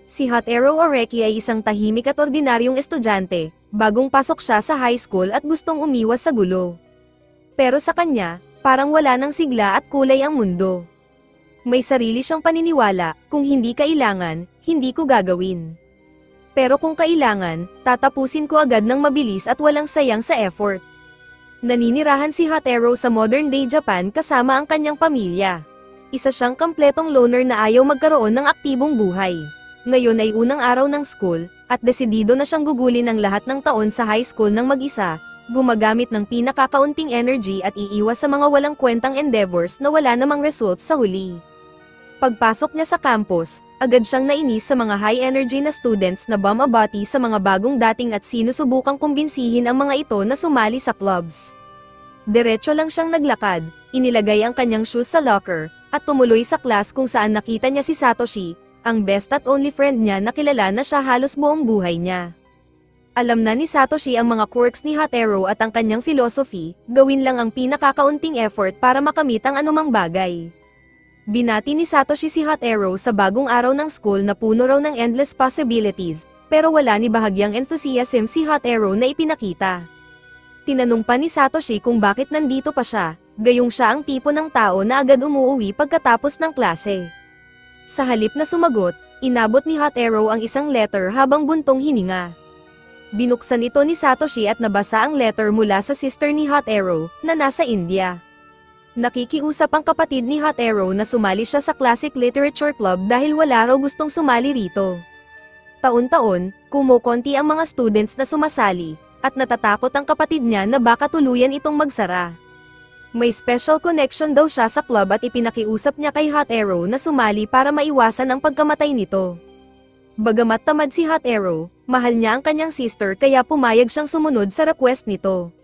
Si Hotaru Oreki ay isang tahimik at ordinaryong estudyante, bagong pasok siya sa high school at gustong umiwas sa gulo. Pero sa kanya, parang wala ng sigla at kulay ang mundo. May sarili siyang paniniwala, kung hindi kailangan, hindi ko gagawin. Pero kung kailangan, tatapusin ko agad ng mabilis at walang sayang sa effort. Naninirahan si Hotaru sa modern-day Japan kasama ang kanyang pamilya. Isa siyang kompletong loner na ayaw magkaroon ng aktibong buhay. Ngayon ay unang araw ng school, at desidido na siyang gugulin ang lahat ng taon sa high school ng mag-isa, gumagamit ng pinakakaunting energy at iiwas sa mga walang kwentang endeavors na wala namang results sa huli. Pagpasok niya sa campus, agad siyang nainis sa mga high-energy na students na bumabati sa mga bagong dating at sinusubukang kumbinsihin ang mga ito na sumali sa clubs. Diretso lang siyang naglakad, inilagay ang kanyang shoes sa locker, at tumuloy sa class kung saan nakita niya si Satoshi, ang best at only friend niya na kilala na siya halos buong buhay niya. Alam na ni Satoshi ang mga quirks ni Hotaru at ang kanyang philosophy, gawin lang ang pinakakaunting effort para makamit ang anumang bagay. Binati ni Satoshi si Hotaru sa bagong araw ng school na puno raw ng endless possibilities, pero wala ni bahagyang enthusiasm si Hotaru na ipinakita. Tinanong pa ni Satoshi kung bakit nandito pa siya, gayong siya ang tipo ng tao na agad umuuwi pagkatapos ng klase. Sa halip na sumagot, inabot ni Hotaru ang isang letter habang buntong hininga. Binuksan ito ni Satoshi at nabasa ang letter mula sa sister ni Hotaru, na nasa India. Nakikiusap ang kapatid ni Hotaru na sumali siya sa Classic Literature Club dahil wala raw gustong sumali rito. Taon-taon, kumukonti ang mga students na sumasali, at natatakot ang kapatid niya na baka tuluyan itong magsara. May special connection daw siya sa club at ipinakiusap niya kay Hotaru na sumali para maiwasan ang pagkamatay nito. Bagamat tamad si Hotaru, mahal niya ang kanyang sister kaya pumayag siyang sumunod sa request nito.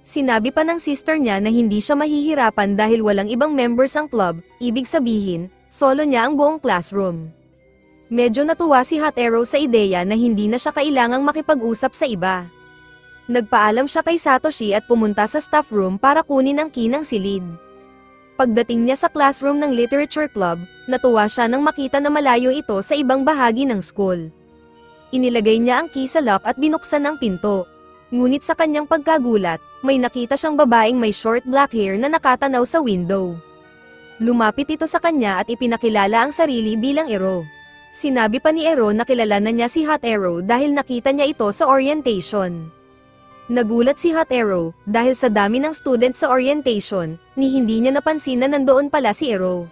Sinabi pa ng sister niya na hindi siya mahihirapan dahil walang ibang members ang club, ibig sabihin, solo niya ang buong classroom. Medyo natuwa si Hotaru sa ideya na hindi na siya kailangang makipag-usap sa iba. Nagpaalam siya kay Satoshi at pumunta sa staff room para kunin ang key ng silid. Pagdating niya sa classroom ng literature club, natuwa siya nang makita na malayo ito sa ibang bahagi ng school. Inilagay niya ang key sa lock at binuksan ang pinto. Ngunit sa kanyang pagkagulat, may nakita siyang babaeng may short black hair na nakatanaw sa window. Lumapit ito sa kanya at ipinakilala ang sarili bilang Ero. Sinabi pa ni Ero na kilala na niya si Hotaru dahil nakita niya ito sa orientation. Nagulat si Hotaru, dahil sa dami ng student sa orientation, ni hindi niya napansin na nandoon pala si Ero.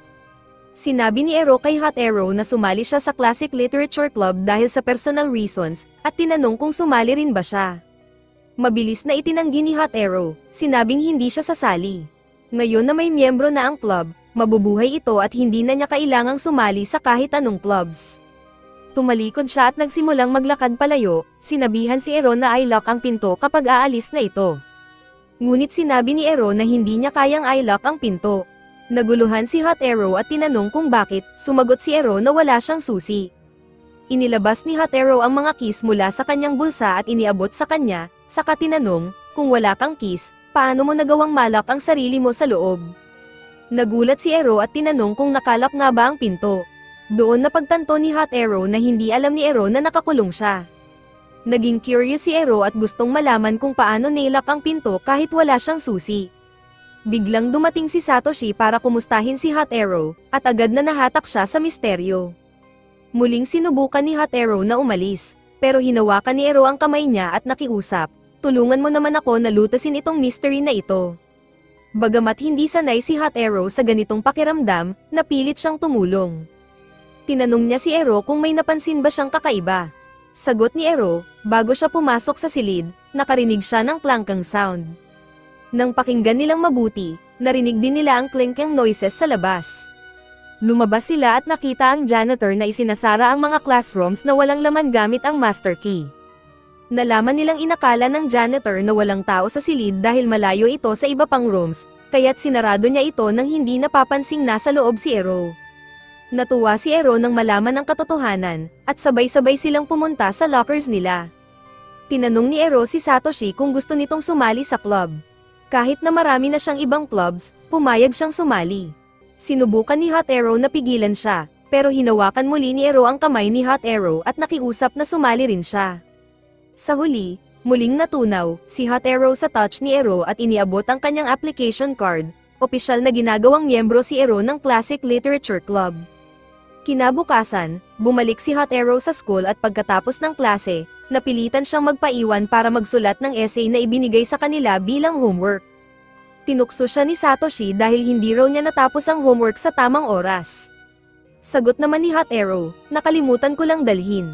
Sinabi ni Ero kay Hotaru na sumali siya sa Classic Literature Club dahil sa personal reasons, at tinanong kung sumali rin ba siya. Mabilis na itinanggi ni Hotaru, sinabing hindi siya sasali. Ngayon na may miyembro na ang club, mabubuhay ito at hindi na niya kailangang sumali sa kahit anong clubs. Tumalikod siya at nagsimulang maglakad palayo, sinabihan si Ero na i-lock ang pinto kapag aalis na ito. Ngunit sinabi ni Ero na hindi niya kayang i-lock ang pinto. Naguluhan si Hotaru at tinanong kung bakit, sumagot si Ero na wala siyang susi. Inilabas ni Hotaru ang mga keys mula sa kanyang bulsa at iniabot sa kanya, saka tinanong, kung wala kang keys, paano mo nagawang malak ang sarili mo sa loob? Nagulat si Ero at tinanong kung nakalak nga ba ang pinto. Doon napagtanto ni Hotaru na hindi alam ni Ero na nakakulong siya. Naging curious si Ero at gustong malaman kung paano nilak ang pinto kahit wala siyang susi. Biglang dumating si Satoshi para kumustahin si Hotaru, at agad na nahatak siya sa misteryo. Muling sinubukan ni Hotaru na umalis, pero hinawakan ni Ero ang kamay niya at nakiusap, tulungan mo naman ako na lutasin itong mystery na ito. Bagamat hindi sanay si Hotaru sa ganitong pakiramdam, napilit siyang tumulong. Tinanong niya si Ero kung may napansin ba siyang kakaiba. Sagot ni Ero, bago siya pumasok sa silid, nakarinig siya ng klangkang sound. Nang pakinggan nilang mabuti, narinig din nila ang clinking noises sa labas. Lumabas sila at nakita ang janitor na isinasara ang mga classrooms na walang laman gamit ang master key. Nalaman nilang inakala ng janitor na walang tao sa silid dahil malayo ito sa iba pang rooms, kaya't sinarado niya ito nang hindi napapansing nasa loob si Ero. Natuwa si Ero nang malaman ang katotohanan, at sabay-sabay silang pumunta sa lockers nila. Tinanong ni Ero si Satoshi kung gusto nitong sumali sa club. Kahit na marami na siyang ibang clubs, pumayag siyang sumali. Sinubukan ni Hotaru na pigilan siya, Pero hinawakan muli ni Ero ang kamay ni Hot Arrow at nakiusap na sumali rin siya. Sa huli, muling natunaw si Hot Arrow sa touch ni Ero at iniabot ang kanyang application card. Opisyal na ginagawang miyembro si Ero ng Classic Literature Club. Kinabukasan, bumalik si Hot Arrow sa school at pagkatapos ng klase, napilitan siyang magpaiwan para magsulat ng essay na ibinigay sa kanila bilang homework. Tinukso siya ni Satoshi dahil hindi raw niya natapos ang homework sa tamang oras. Sagot naman ni Hot Arrow, nakalimutan ko lang dalhin.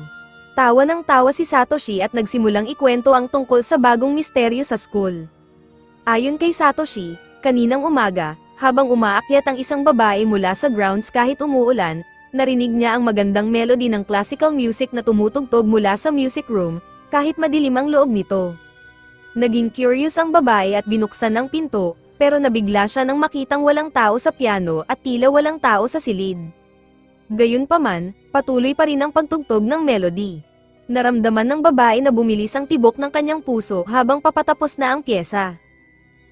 Tawa ng tawa si Satoshi at nagsimulang ikwento ang tungkol sa bagong misteryo sa school. Ayon kay Satoshi, kaninang umaga, habang umaakyat ang isang babae mula sa grounds kahit umuulan, narinig niya ang magandang melody ng classical music na tumutugtog mula sa music room, kahit madilim ang loob nito. Naging curious ang babae at binuksan ang pinto, pero nabigla siya nang makitang walang tao sa piano at tila walang tao sa silid. Gayunpaman, patuloy pa rin ang pagtugtog ng melody. Naramdaman ng babae na bumilis ang tibok ng kanyang puso habang papatapos na ang pyesa.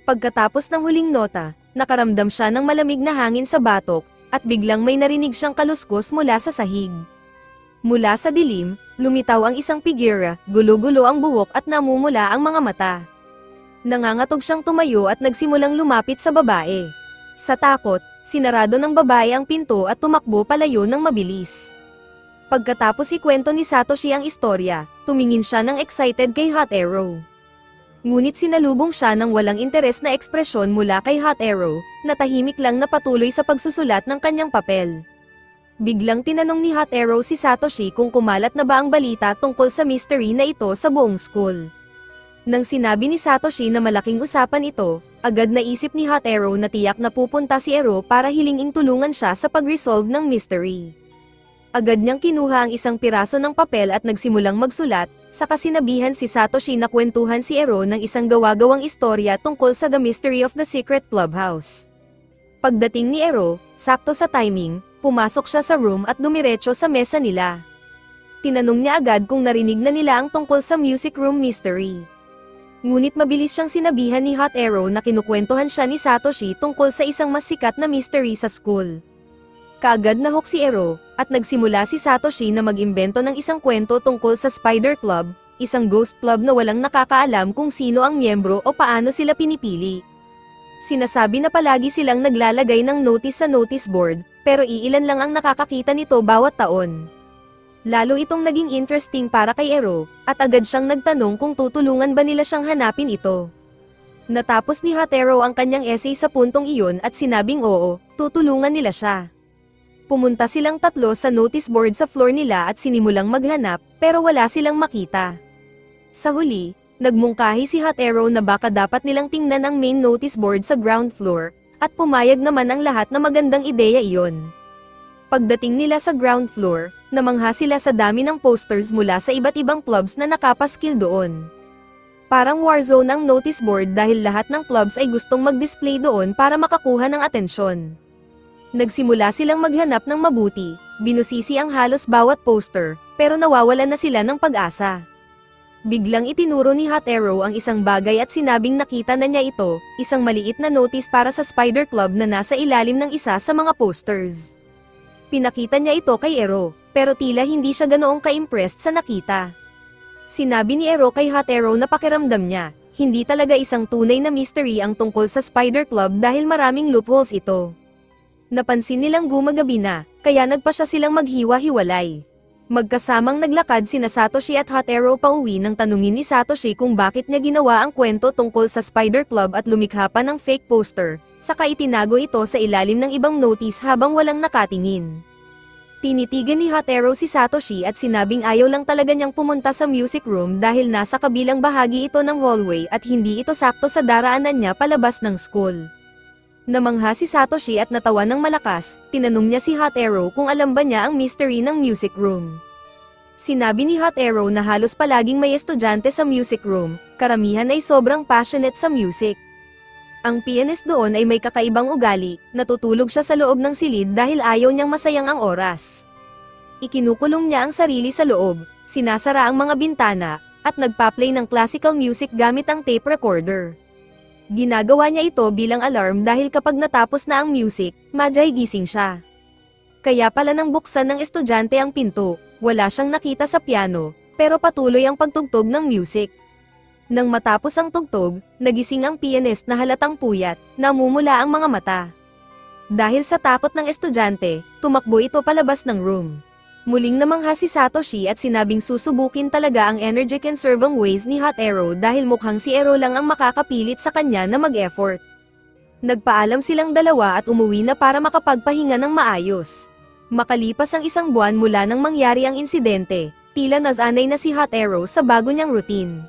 Pagkatapos ng huling nota, nakaramdam siya ng malamig na hangin sa batok, at biglang may narinig siyang kaluskos mula sa sahig. Mula sa dilim, lumitaw ang isang figura, gulo-gulo ang buhok at namumula ang mga mata. Nangangatog siyang tumayo at nagsimulang lumapit sa babae. Sa takot, sinarado ng babae ang pinto at tumakbo palayo ng mabilis. Pagkatapos ikwento ni Satoshi ang istorya, tumingin siya ng excited kay Hot Arrow. Ngunit sinalubong siya ng walang interes na ekspresyon mula kay Hot Arrow, na tahimik lang na patuloy sa pagsusulat ng kanyang papel. Biglang tinanong ni Hot Arrow si Satoshi kung kumalat na ba ang balita tungkol sa mystery na ito sa buong school. Nang sinabi ni Satoshi na malaking usapan ito, agad naisip ni Hot Arrow na tiyak na pupunta si Ero para hilinging tulungan siya sa pag-resolve ng mystery. Agad niyang kinuha ang isang piraso ng papel at nagsimulang magsulat, saka sinabihan si Satoshi na kwentuhan si Ero ng isang gawa-gawang istorya tungkol sa The Mystery of the Secret Clubhouse. Pagdating ni Ero, sakto sa timing, pumasok siya sa room at dumiretso sa mesa nila. Tinanong niya agad kung narinig na nila ang tungkol sa music room mystery. Ngunit mabilis siyang sinabihan ni Hot Arrow na kinukwentuhan siya ni Satoshi tungkol sa isang mas sikat na mystery sa school. Kaagad nahok si Ero, at nagsimula si Satoshi na mag-imbento ng isang kwento tungkol sa Spider Club, isang ghost club na walang nakakaalam kung sino ang miyembro o paano sila pinipili. Sinasabi na palagi silang naglalagay ng notice sa notice board, pero iilan lang ang nakakakita nito bawat taon. Lalo itong naging interesting para kay Ero, at agad siyang nagtanong kung tutulungan ba nila siyang hanapin ito. Natapos ni Hot Arrow ang kanyang essay sa puntong iyon at sinabing oo, tutulungan nila siya. Pumunta silang tatlo sa notice board sa floor nila at sinimulang maghanap, pero wala silang makita. Sa huli, nagmungkahi si Hot Arrow na baka dapat nilang tingnan ang main notice board sa ground floor, at pumayag naman ang lahat na magandang ideya iyon. Pagdating nila sa ground floor, namangha sila sa dami ng posters mula sa iba't ibang clubs na nakapaskil doon. Parang war zone ang notice board dahil lahat ng clubs ay gustong mag-display doon para makakuha ng atensyon. Nagsimula silang maghanap ng mabuti, binusisi ang halos bawat poster, pero nawawalan na sila ng pag-asa. Biglang itinuro ni Hot Arrow ang isang bagay at sinabing nakita na niya ito, isang maliit na notice para sa Spider Club na nasa ilalim ng isa sa mga posters. Pinakita niya ito kay Ero, pero tila hindi siya ganoong ka-impressed sa nakita. Sinabi ni Ero kay Hot Arrow na pakiramdam niya, hindi talaga isang tunay na mystery ang tungkol sa Spider Club dahil maraming loopholes ito. Napansin nilang gumagabi na, kaya nagpasya silang maghiwa-hiwalay. Magkasamang naglakad sina Satoshi at Hot Arrow pauwi nang tanungin ni Satoshi kung bakit niya ginawa ang kwento tungkol sa Spider Club at lumikha pa ng fake poster, saka itinago ito sa ilalim ng ibang notice habang walang nakatingin. Tinitigan ni Hot Arrow si Satoshi at sinabing ayaw lang talaga niyang pumunta sa music room dahil nasa kabilang bahagi ito ng hallway at hindi ito sakto sa daraanan niya palabas ng school. Namangha si Satoshi at natawa ng malakas, tinanong niya si Hot Arrow kung alam ba niya ang mystery ng music room. Sinabi ni Hot Arrow na halos palaging may estudyante sa music room, karamihan ay sobrang passionate sa music. Ang pianist doon ay may kakaibang ugali, natutulog siya sa loob ng silid dahil ayaw niyang masayang ang oras. Ikinukulong niya ang sarili sa loob, sinasara ang mga bintana, at nagpa-play ng classical music gamit ang tape recorder. Ginagawa niya ito bilang alarm dahil kapag natapos na ang music, madyay gising siya. Kaya pala nang buksan ng estudyante ang pinto, wala siyang nakita sa piano, pero patuloy ang pagtugtog ng music. Nang matapos ang tugtog, nagising ang pianist na halatang puyat, namumula ang mga mata. Dahil sa takot ng estudyante, tumakbo ito palabas ng room. Muling namangha si Satoshi at sinabing susubukin talaga ang energy conserving ways ni Hot Arrow dahil mukhang si Ero lang ang makakapilit sa kanya na mag-effort. Nagpaalam silang dalawa at umuwi na para makapagpahinga ng maayos. Makalipas ang isang buwan mula nang mangyari ang insidente, tila nasanay na si Hot Arrow sa bago niyang routine.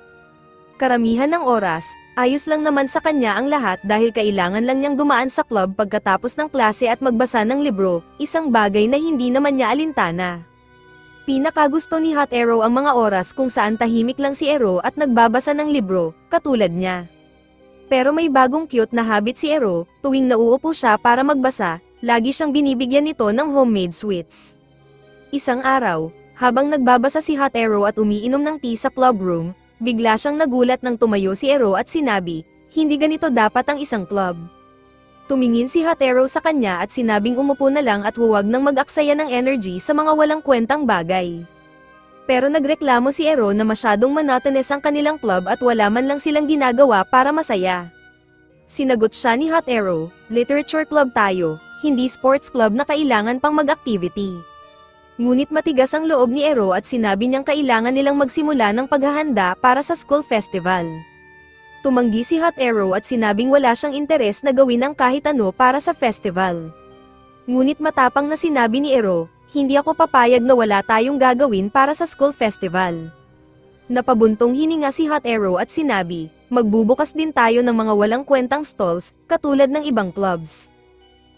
Karamihan ng oras, ayos lang naman sa kanya ang lahat dahil kailangan lang niyang dumaan sa club pagkatapos ng klase at magbasa ng libro, isang bagay na hindi naman niya alintana. Pinakagusto ni Hot Arrow ang mga oras kung saan tahimik lang si Ero at nagbabasa ng libro, katulad niya. Pero may bagong cute na habit si Ero, tuwing nauupo siya para magbasa, lagi siyang binibigyan nito ng homemade sweets. Isang araw, habang nagbabasa si Hot Arrow at umiinom ng tea sa club room, bigla siyang nagulat nang tumayo si Ero at sinabi, "Hindi ganito dapat ang isang club." Tumingin si Hot Arrow sa kanya at sinabing umupo na lang at huwag nang mag-aksaya ng energy sa mga walang kwentang bagay. Pero nagreklamo si Ero na masyadong monotonous ang kanilang club at wala man lang silang ginagawa para masaya. Sinagot siya ni Hot Arrow, "Literature club tayo, hindi sports club na kailangan pang mag-activity." Ngunit matigas ang loob ni Ero at sinabi niyang kailangan nilang magsimula ng paghahanda para sa school festival. Tumanggi si Hot Arrow at sinabing wala siyang interes na gawin ang kahit ano para sa festival. Ngunit matapang na sinabi ni Ero, "Hindi ako papayag na wala tayong gagawin para sa school festival." Napabuntong hininga si Hot Arrow at sinabi, "Magbubukas din tayo ng mga walang kwentang stalls, katulad ng ibang clubs."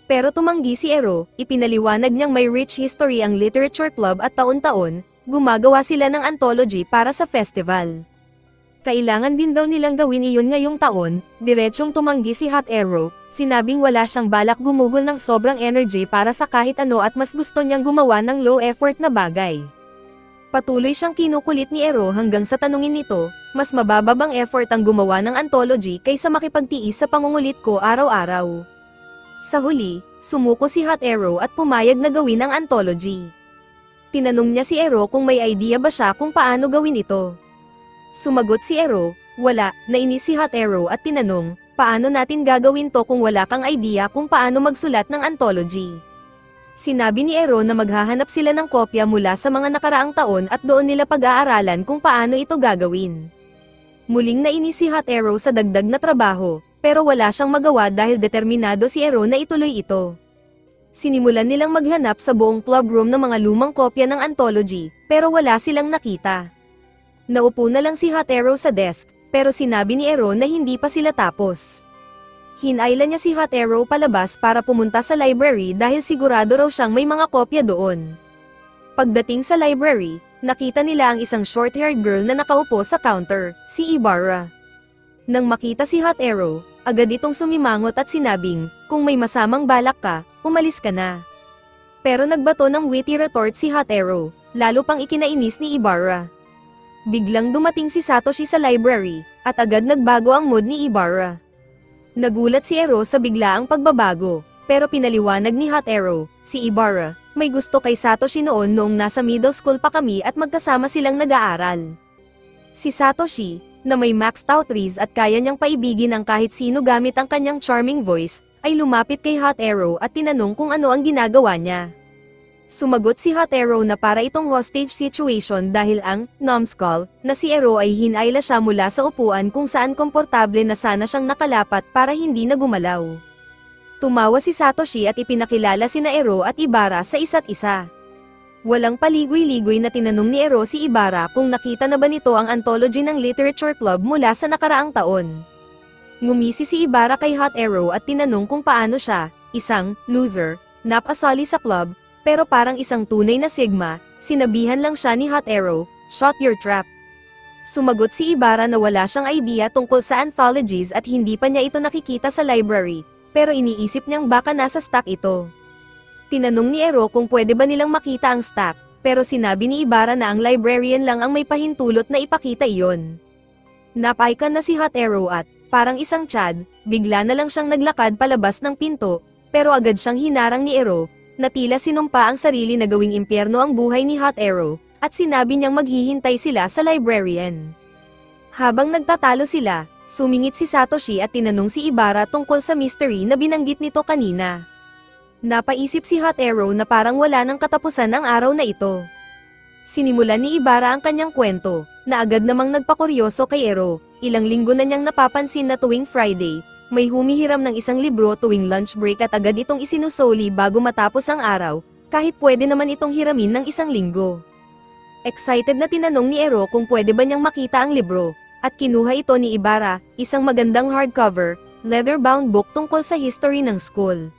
Pero tumanggi si Ero, ipinaliwanag niyang may rich history ang literature club at taon-taon, gumagawa sila ng anthology para sa festival. Kailangan din daw nilang gawin iyon ngayong taon, diretsyong tumanggi si Hot Arrow, sinabing wala siyang balak gumugol ng sobrang energy para sa kahit ano at mas gusto niyang gumawa ng low-effort na bagay. Patuloy siyang kinukulit ni Ero hanggang sa tanungin nito, "Mas mababa bang effort ang gumawa ng anthology kaysa makipagtiis sa pangungulit ko araw-araw?" Sa huli, sumuko si Hot Arrow at pumayag na gawin ang anthology. Tinanong niya si Ero kung may idea ba siya kung paano gawin ito. Sumagot si Ero, "Wala." Nainis si Hot Arrow at tinanong, "Paano natin gagawin to kung wala kang idea kung paano magsulat ng anthology?" Sinabi ni Ero na maghahanap sila ng kopya mula sa mga nakaraang taon at doon nila pag-aaralan kung paano ito gagawin. Muling nainis si Hot Arrow sa dagdag na trabaho, pero wala siyang magawa dahil determinado si Ero na ituloy ito. Sinimulan nilang maghanap sa buong club room ng mga lumang kopya ng anthology, pero wala silang nakita. Naupo na lang si Hot Arrow sa desk, pero sinabi ni Ero na hindi pa sila tapos. Hinayla niya si Hot Arrow palabas para pumunta sa library dahil sigurado raw siyang may mga kopya doon. Pagdating sa library, nakita nila ang isang short-haired girl na nakaupo sa counter, si Ibarra. Nang makita si Hot Arrow, agad itong sumimangot at sinabing, "Kung may masamang balak ka, umalis ka na." Pero nagbato ng witty retort si Hot Arrow, lalo pang ikinainis ni Ibarra. Biglang dumating si Satoshi sa library, at agad nagbago ang mood ni Ibarra. Nagulat si Ero sa biglaang pagbabago, pero pinaliwanag ni Hot Arrow, si Ibarra, may gusto kay Satoshi noong nasa middle school pa kami at magkasama silang nag-aaral. Si Satoshi, na may maxed out trees at kaya niyang paibigin ang kahit sino gamit ang kanyang charming voice, ay lumapit kay Hot Arrow at tinanong kung ano ang ginagawa niya. Sumagot si Hot Arrow na para itong hostage situation dahil ang numbskull na si Ero ay hinayla siya mula sa upuan kung saan komportable na sana siyang nakalapat para hindi na gumalaw. Tumawa si Satoshi at ipinakilala sina Ero at Ibarra sa isa't isa. Walang paligoy-ligoy na tinanong ni Ero si Ibarra kung nakita na ba nito ang anthology ng Literature Club mula sa nakaraang taon. Ngumisi si Ibarra kay Hot Arrow at tinanong kung paano siya, isang loser, napasali sa club, pero parang isang tunay na sigma, sinabihan lang siya ni Hot Arrow, "Shut your trap." Sumagot si Ibarra na wala siyang idea tungkol sa anthologies at hindi pa niya ito nakikita sa library, pero iniisip niyang baka nasa stock ito. Tinanong ni Ero kung pwede ba nilang makita ang stock, pero sinabi ni Ibarra na ang librarian lang ang may pahintulot na ipakita iyon. Napaikan na si Hot Arrow at, parang isang Chad, bigla na lang siyang naglakad palabas ng pinto, pero agad siyang hinarang ni Ero, na tila sinumpa ang sarili na gawing impyerno ang buhay ni Hot Arrow, at sinabi niyang maghihintay sila sa librarian. Habang nagtatalo sila, sumingit si Satoshi at tinanong si Ibara tungkol sa mystery na binanggit nito kanina. Napaisip si Hot Arrow na parang wala nang katapusan ang araw na ito. Sinimulan ni Ibara ang kanyang kwento, na agad namang nagpakuryoso kay Ero. Ilang linggo na niyang napapansin na tuwing Friday, may humihiram ng isang libro tuwing lunch break at agad itong isinusoli bago matapos ang araw, kahit pwede naman itong hiramin ng isang linggo. Excited na tinanong ni Ero kung pwede ba niyang makita ang libro, at kinuha ito ni Ibara, isang magandang hardcover, leather-bound book tungkol sa history ng school.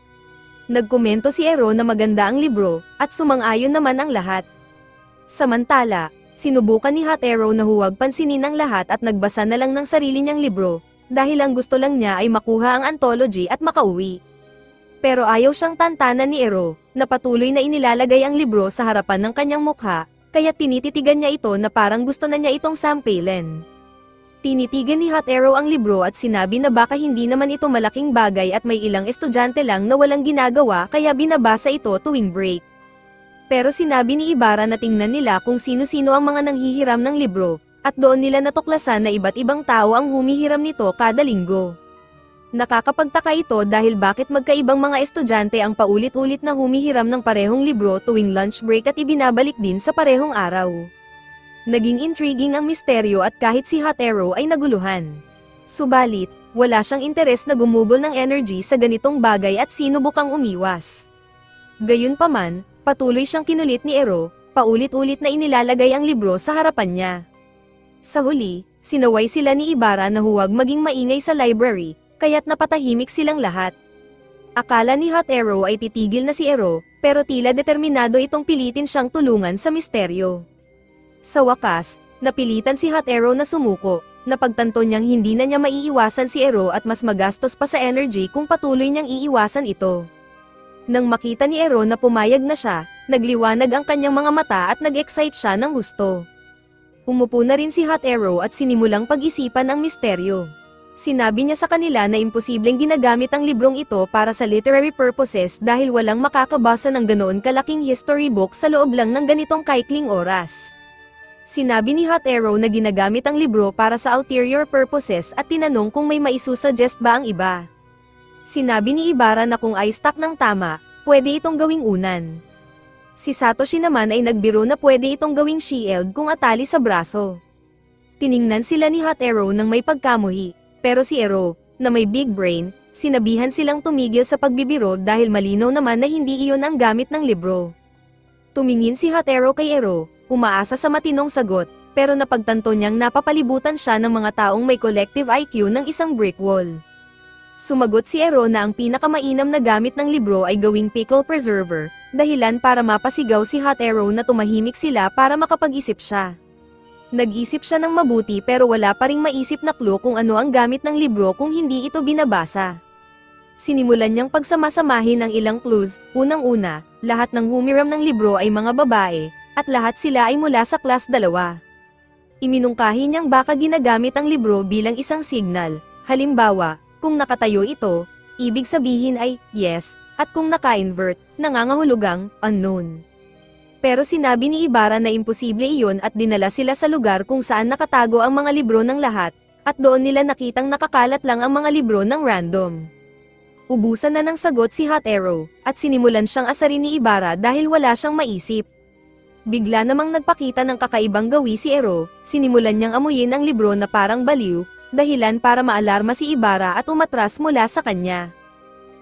Nagkomento si Ero na maganda ang libro, at sumang-ayon naman ang lahat. Samantala, sinubukan ni Hot Arrow na huwag pansinin ang lahat at nagbasa na lang ng sarili niyang libro, dahil ang gusto lang niya ay makuha ang anthology at makauwi. Pero ayaw siyang tantanan ni Ero, na patuloy na inilalagay ang libro sa harapan ng kanyang mukha, kaya tinititigan niya ito na parang gusto na niya itong sampilin. Tinitigan ni Hot Arrow ang libro at sinabi na baka hindi naman ito malaking bagay at may ilang estudyante lang na walang ginagawa kaya binabasa ito tuwing break. Pero sinabi ni Ibara na tingnan nila kung sino-sino ang mga nanghihiram ng libro, at doon nila natuklasan na iba't ibang tao ang humihiram nito kada linggo. Nakakapagtaka ito dahil bakit magkaibang mga estudyante ang paulit-ulit na humihiram ng parehong libro tuwing lunch break at ibinabalik din sa parehong araw. Naging intriguing ang misteryo at kahit si Hot Arrow ay naguluhan. Subalit, wala siyang interes na gumugol ng energy sa ganitong bagay at sinubukang umiwas. Gayunpaman, patuloy siyang kinulit ni Ero, paulit-ulit na inilalagay ang libro sa harapan niya. Sa huli, sinaway sila ni Ibara na huwag maging maingay sa library, kaya't napatahimik silang lahat. Akala ni Hot Arrow ay titigil na si Ero, pero tila determinado itong pilitin siyang tulungan sa misteryo. Sa wakas, napilitan si Hot Arrow na sumuko, napagtanto niyang hindi na niya maiiwasan si Ero at mas magastos pa sa energy kung patuloy niyang iiwasan ito. Nang makita ni Ero na pumayag na siya, nagliwanag ang kanyang mga mata at nag-excite siya ng husto. Umupo na rin si Hot Arrow at sinimulang pag-isipan ang misteryo. Sinabi niya sa kanila na imposibleng ginagamit ang librong ito para sa literary purposes dahil walang makakabasa ng ganoon kalaking history book sa loob lang ng ganitong kaikling oras. Sinabi ni Hot Arrow na ginagamit ang libro para sa ulterior purposes at tinanong kung may maisusuggest ba ang iba. Sinabi ni Ibara na kung ay stock ng tama, pwede itong gawing unan. Si Satoshi naman ay nagbiro na pwede itong gawing shield kung atali sa braso. Tiningnan sila ni Hot Arrow ng may pagkamuhi, pero si Ero, na may big brain, sinabihan silang tumigil sa pagbibiro dahil malinaw naman na hindi iyon ang gamit ng libro. Tumingin si Hot Arrow kay Ero, umaasa sa matinong sagot, pero napagtanto niyang napapalibutan siya ng mga taong may collective IQ ng isang brick wall. Sumagot si Ero na ang pinakamainam na gamit ng libro ay gawing pickle preserver, dahilan para mapasigaw si Hot Arrow na tumahimik sila para makapag-isip siya. Nag-isip siya ng mabuti pero wala pa ring maisip na clue kung ano ang gamit ng libro kung hindi ito binabasa. Sinimulan niyang pagsamasamahin ang ilang clues. Unang-una, lahat ng humiram ng libro ay mga babae, at lahat sila ay mula sa class 2. Iminungkahi niyang baka ginagamit ang libro bilang isang signal. Halimbawa, kung nakatayo ito, ibig sabihin ay yes, at kung naka-invert, nangangahulugang unknown. Pero sinabi ni Ibara na imposible iyon at dinala sila sa lugar kung saan nakatago ang mga libro ng lahat, at doon nila nakitang nakakalat lang ang mga libro ng random. Ubusan na ng sagot si Hot Arrow, at sinimulan siyang asarin ni Ibara dahil wala siyang maisip. Bigla namang nagpakita ng kakaibang gawi si Ero, sinimulan niyang amuyin ang libro na parang baliw, dahilan para maalarma si Ibara at umatras mula sa kanya.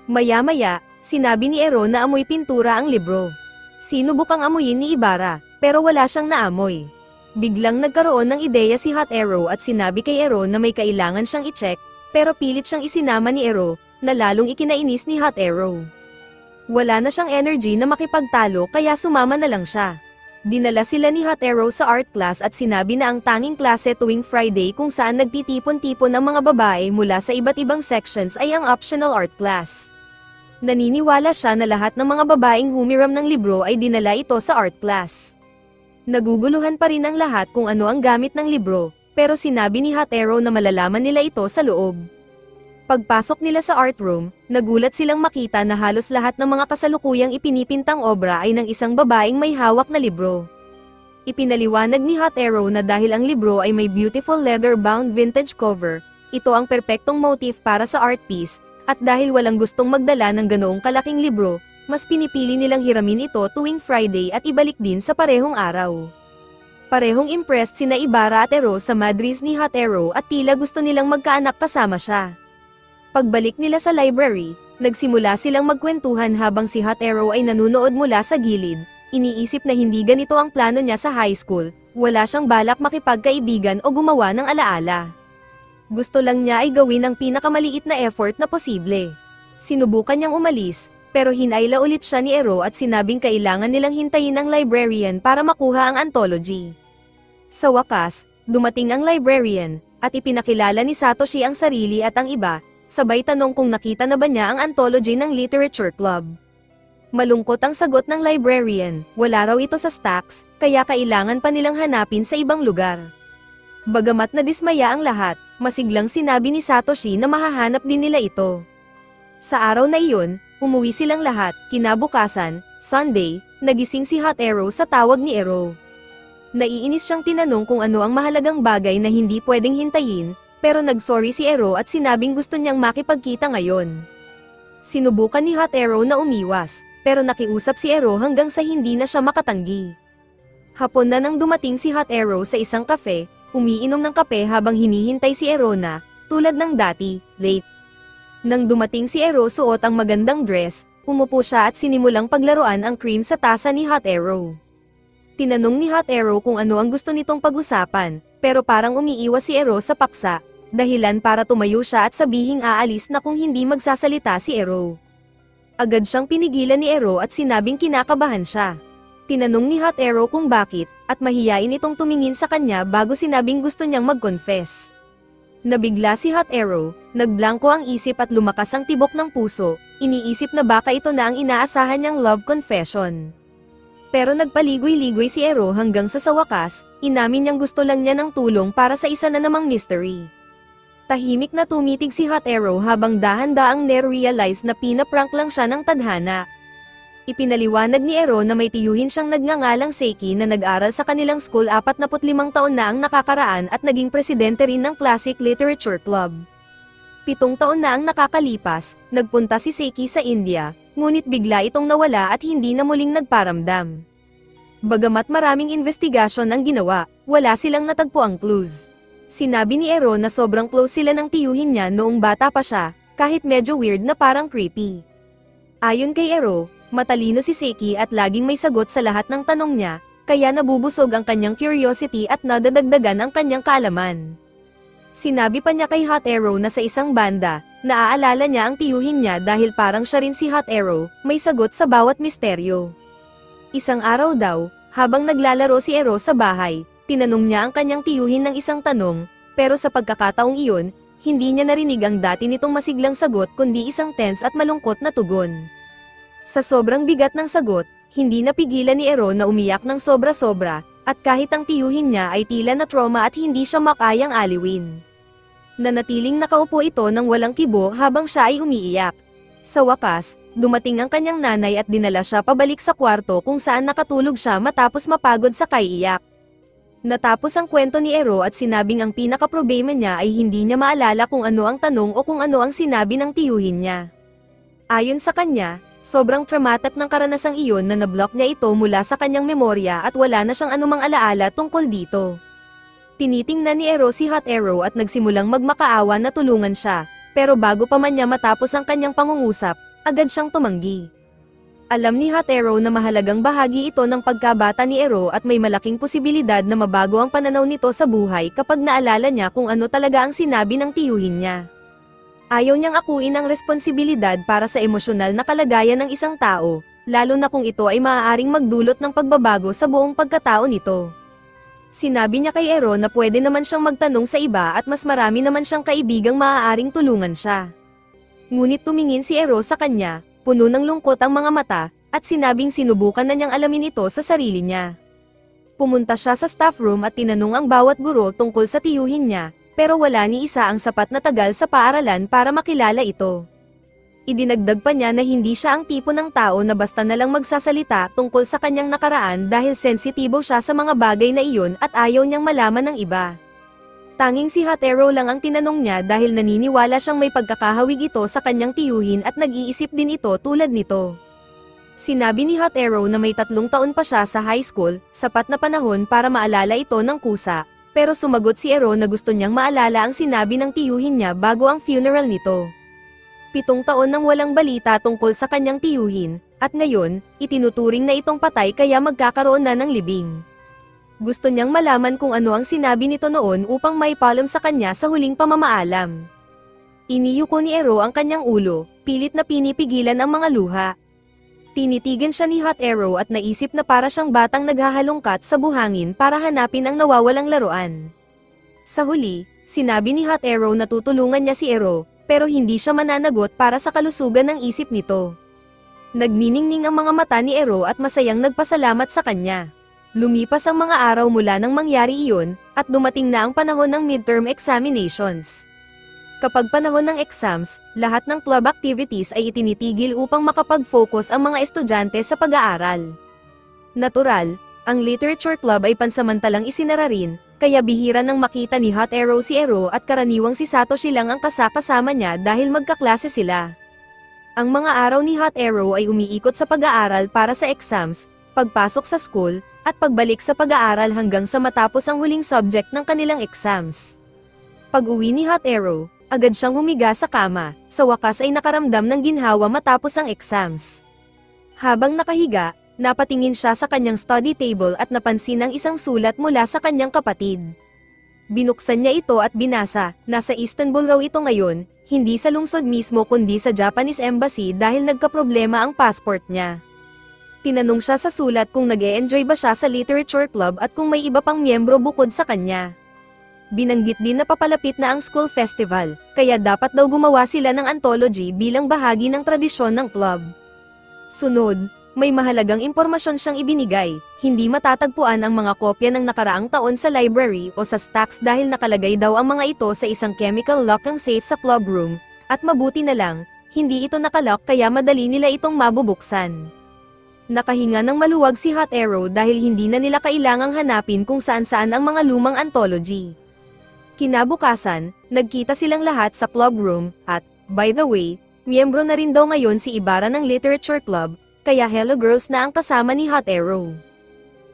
Maya-maya, sinabi ni Ero na amoy pintura ang libro. Sinubukang amuyin ni Ibara, pero wala siyang naamoy. Biglang nagkaroon ng ideya si Hot Arrow at sinabi kay Ero na may kailangan siyang i-check, pero pilit siyang isinama ni Ero, na lalong ikinainis ni Hot Arrow. Wala na siyang energy na makipagtalo kaya sumama na lang siya. Dinala sila ni Hot Arrow sa art class at sinabi na ang tanging klase tuwing Friday kung saan nagtitipon-tipon ang mga babae mula sa iba't ibang sections ay ang optional art class. Naniniwala siya na lahat ng mga babaeng humiram ng libro ay dinala ito sa art class. Naguguluhan pa rin ang lahat kung ano ang gamit ng libro, pero sinabi ni Hot Arrow na malalaman nila ito sa loob. Pagpasok nila sa art room, nagulat silang makita na halos lahat ng mga kasalukuyang ipinipintang obra ay ng isang babaeng may hawak na libro. Ipinaliwanag ni Hot Arrow na dahil ang libro ay may beautiful leather-bound vintage cover, ito ang perpektong motif para sa art piece, at dahil walang gustong magdala ng ganoong kalaking libro, mas pinipili nilang hiramin ito tuwing Friday at ibalik din sa parehong araw. Parehong impressed sina Ibarra at Ero sa madris ni Hot Arrow at tila gusto nilang magkaanak kasama siya. Pagbalik nila sa library, nagsimula silang magkwentuhan habang si Hot Arrow ay nanunood mula sa gilid. Iniisip na hindi ganito ang plano niya sa high school, wala siyang balak makipagkaibigan o gumawa ng alaala. Gusto lang niya ay gawin ang pinakamaliit na effort na posible. Sinubukan niyang umalis, pero hinayla ulit siya ni Ero at sinabing kailangan nilang hintayin ang librarian para makuha ang anthology. Sa wakas, dumating ang librarian, at ipinakilala ni Satoshi ang sarili at ang iba, sabay tanong kung nakita na ba niya ang anthology ng Literature Club. Malungkot ang sagot ng librarian, wala raw ito sa stacks, kaya kailangan pa nilang hanapin sa ibang lugar. Bagamat nadismaya ang lahat, masiglang sinabi ni Satoshi na mahahanap din nila ito. Sa araw na iyon, umuwi silang lahat. Kinabukasan, Sunday, nagising si Hot Arrow sa tawag ni Ero. Naiinis siyang tinanong kung ano ang mahalagang bagay na hindi pwedeng hintayin, pero nagsorry si Ero at sinabing gusto niyang makipagkita ngayon. Sinubukan ni Hot Arrow na umiwas, pero nakiusap si Ero hanggang sa hindi na siya makatanggi. Hapon na nang dumating si Hot Arrow sa isang kafe, umiinom ng kape habang hinihintay si Ero na, tulad ng dati, late. Nang dumating si Ero suot ang magandang dress, umupo siya at sinimulang paglaruan ang cream sa tasa ni Hot Arrow. Tinanong ni Hot Arrow kung ano ang gusto nitong pag-usapan, pero parang umiiwas si Ero sa paksa, dahilan para tumayo siya at sabihing aalis na kung hindi magsasalita si Ero. Agad siyang pinigilan ni Ero at sinabing kinakabahan siya. Tinanong ni Hot Arrow kung bakit, at mahiyain itong tumingin sa kanya bago sinabing gusto niyang mag-confess. Nabigla si Hot Arrow, nagblangko ang isip at lumakas ang tibok ng puso, iniisip na baka ito na ang inaasahan niyang love confession. Pero nagpaligoy-ligoy si Ero hanggang sa wakas, inamin niyang gusto lang niya ng tulong para sa isa na namang mystery. Tahimik na tumitig si Hot Arrow habang dahan-daang nerealize na pinaprank lang siya ng tadhana. Ipinaliwanag ni Ero na may tiyuhin siyang nagngangalang Seiki na nag-aral sa kanilang school 45 taon na ang nakakaraan at naging presidente rin ng Classic Literature Club. 7 taon na ang nakakalipas, nagpunta si Seiki sa India, ngunit bigla itong nawala at hindi na muling nagparamdam. Bagamat maraming investigasyon ang ginawa, wala silang natagpuang clues. Sinabi ni Ero na sobrang close sila ng tiyuhin niya noong bata pa siya, kahit medyo weird na parang creepy. Ayon kay Ero, matalino si Seiki at laging may sagot sa lahat ng tanong niya, kaya nabubusog ang kanyang curiosity at nadadagdagan ang kanyang kaalaman. Sinabi pa niya kay Hot Arrow na sa isang banda, naaalala niya ang tiyuhin niya dahil parang siya rin si Hot Arrow, may sagot sa bawat misteryo. Isang araw daw, habang naglalaro si Ero sa bahay, tinanong niya ang kanyang tiyuhin ng isang tanong, pero sa pagkakataong iyon, hindi niya narinig ang dati nitong masiglang sagot kundi isang tense at malungkot na tugon. Sa sobrang bigat ng sagot, hindi napigilan ni Ero na umiyak ng sobra-sobra, at kahit ang tiyuhin niya ay tila na trauma at hindi siya makayang aliwin. Nanatiling nakaupo ito ng walang kibo habang siya ay umiiyak. Sa wakas, dumating ang kanyang nanay at dinala siya pabalik sa kwarto kung saan nakatulog siya matapos mapagod sa kaiiyak. Natapos ang kwento ni Ero at sinabing ang pinaka-problema niya ay hindi niya maalala kung ano ang tanong o kung ano ang sinabi ng tiyuhin niya. Ayon sa kanya, sobrang traumatic ng karanasang iyon na nablock niya ito mula sa kanyang memorya at wala na siyang anumang alaala tungkol dito. Tinitingnan ni Ero si Hot Arrow at nagsimulang magmakaawa na tulungan siya, pero bago pa man niya matapos ang kanyang pangungusap, agad siyang tumanggi. Alam ni Hot Arrow na mahalagang bahagi ito ng pagkabata ni Ero at may malaking posibilidad na mabago ang pananaw nito sa buhay kapag naalala niya kung ano talaga ang sinabi ng tiyuhin niya. Ayaw niyang akuin ang responsibilidad para sa emosyonal na kalagayan ng isang tao, lalo na kung ito ay maaaring magdulot ng pagbabago sa buong pagkatao nito. Sinabi niya kay Ero na pwede naman siyang magtanong sa iba at mas marami naman siyang kaibigang maaaring tulungan siya. Ngunit tumingin si Ero sa kanya, puno ng lungkot ang mga mata, at sinabing sinubukan na niyang alamin ito sa sarili niya. Pumunta siya sa staff room at tinanong ang bawat guro tungkol sa tiyuhin niya, pero wala ni isa ang sapat na tagal sa paaralan para makilala ito. Idinagdag pa niya na hindi siya ang tipo ng tao na basta na lang magsasalita tungkol sa kanyang nakaraan dahil sensitibo siya sa mga bagay na iyon at ayaw niyang malaman ng iba. Tanging si Hot Arrow lang ang tinanong niya dahil naniniwala siyang may pagkakahawig ito sa kanyang tiyuhin at nag-iisip din ito tulad nito. Sinabi ni Hot Arrow na may 3 taon pa siya sa high school, sapat na panahon para maalala ito ng kusa, pero sumagot si Arrow na gusto niyang maalala ang sinabi ng tiyuhin niya bago ang funeral nito. 7 taon nang walang balita tungkol sa kanyang tiyuhin, at ngayon, itinuturing na itong patay kaya magkakaroon na ng libing. Gusto niyang malaman kung ano ang sinabi nito noon upang maipaalam sa kanya sa huling pamamaalam. Iniyuko ni Arrow ang kanyang ulo, pilit na pinipigilan ang mga luha. Tinitigan siya ni Hot Arrow at naisip na para siyang batang naghahalongkat sa buhangin para hanapin ang nawawalang laruan. Sa huli, sinabi ni Hot Arrow na tutulungan niya si Arrow, pero hindi siya mananagot para sa kalusugan ng isip nito. Nagniningning ang mga mata ni Arrow at masayang nagpasalamat sa kanya. Lumipas ang mga araw mula nang mangyari iyon, at dumating na ang panahon ng midterm examinations. Kapag panahon ng exams, lahat ng club activities ay itinitigil upang makapag-focus ang mga estudyante sa pag-aaral. Natural, ang literature club ay pansamantalang isinara rin, kaya bihira nang makita ni Hot Arrow si Arrow at karaniwang si Satoshi lang ang kasama niya dahil magkaklase sila. Ang mga araw ni Hot Arrow ay umiikot sa pag-aaral para sa exams, pagpasok sa school, at pagbalik sa pag-aaral hanggang sa matapos ang huling subject ng kanilang exams. Pag-uwi ni Hot Arrow, agad siyang humiga sa kama, sa wakas ay nakaramdam ng ginhawa matapos ang exams. Habang nakahiga, napatingin siya sa kanyang study table at napansin ang isang sulat mula sa kanyang kapatid. Binuksan niya ito at binasa, nasa Istanbul raw ito ngayon, hindi sa lungsod mismo kundi sa Japanese Embassy dahil nagkaproblema ang passport niya. Tinanong siya sa sulat kung nag-e-enjoy ba siya sa literature club at kung may iba pang miyembro bukod sa kanya. Binanggit din na papalapit na ang school festival, kaya dapat daw gumawa sila ng anthology bilang bahagi ng tradisyon ng club. Sunod, may mahalagang impormasyon siyang ibinigay, hindi matatagpuan ang mga kopya ng nakaraang taon sa library o sa stacks dahil nakalagay daw ang mga ito sa isang chemical locking safe sa club room, at mabuti na lang, hindi ito nakalock kaya madali nila itong mabubuksan. Nakahinga ng maluwag si Hot Arrow dahil hindi na nila kailangang hanapin kung saan-saan ang mga lumang anthology. Kinabukasan, nagkita silang lahat sa club room, at, by the way, miyembro na rin daw ngayon si Ibarra ng Literature Club, kaya Hello Girls na ang kasama ni Hot Arrow.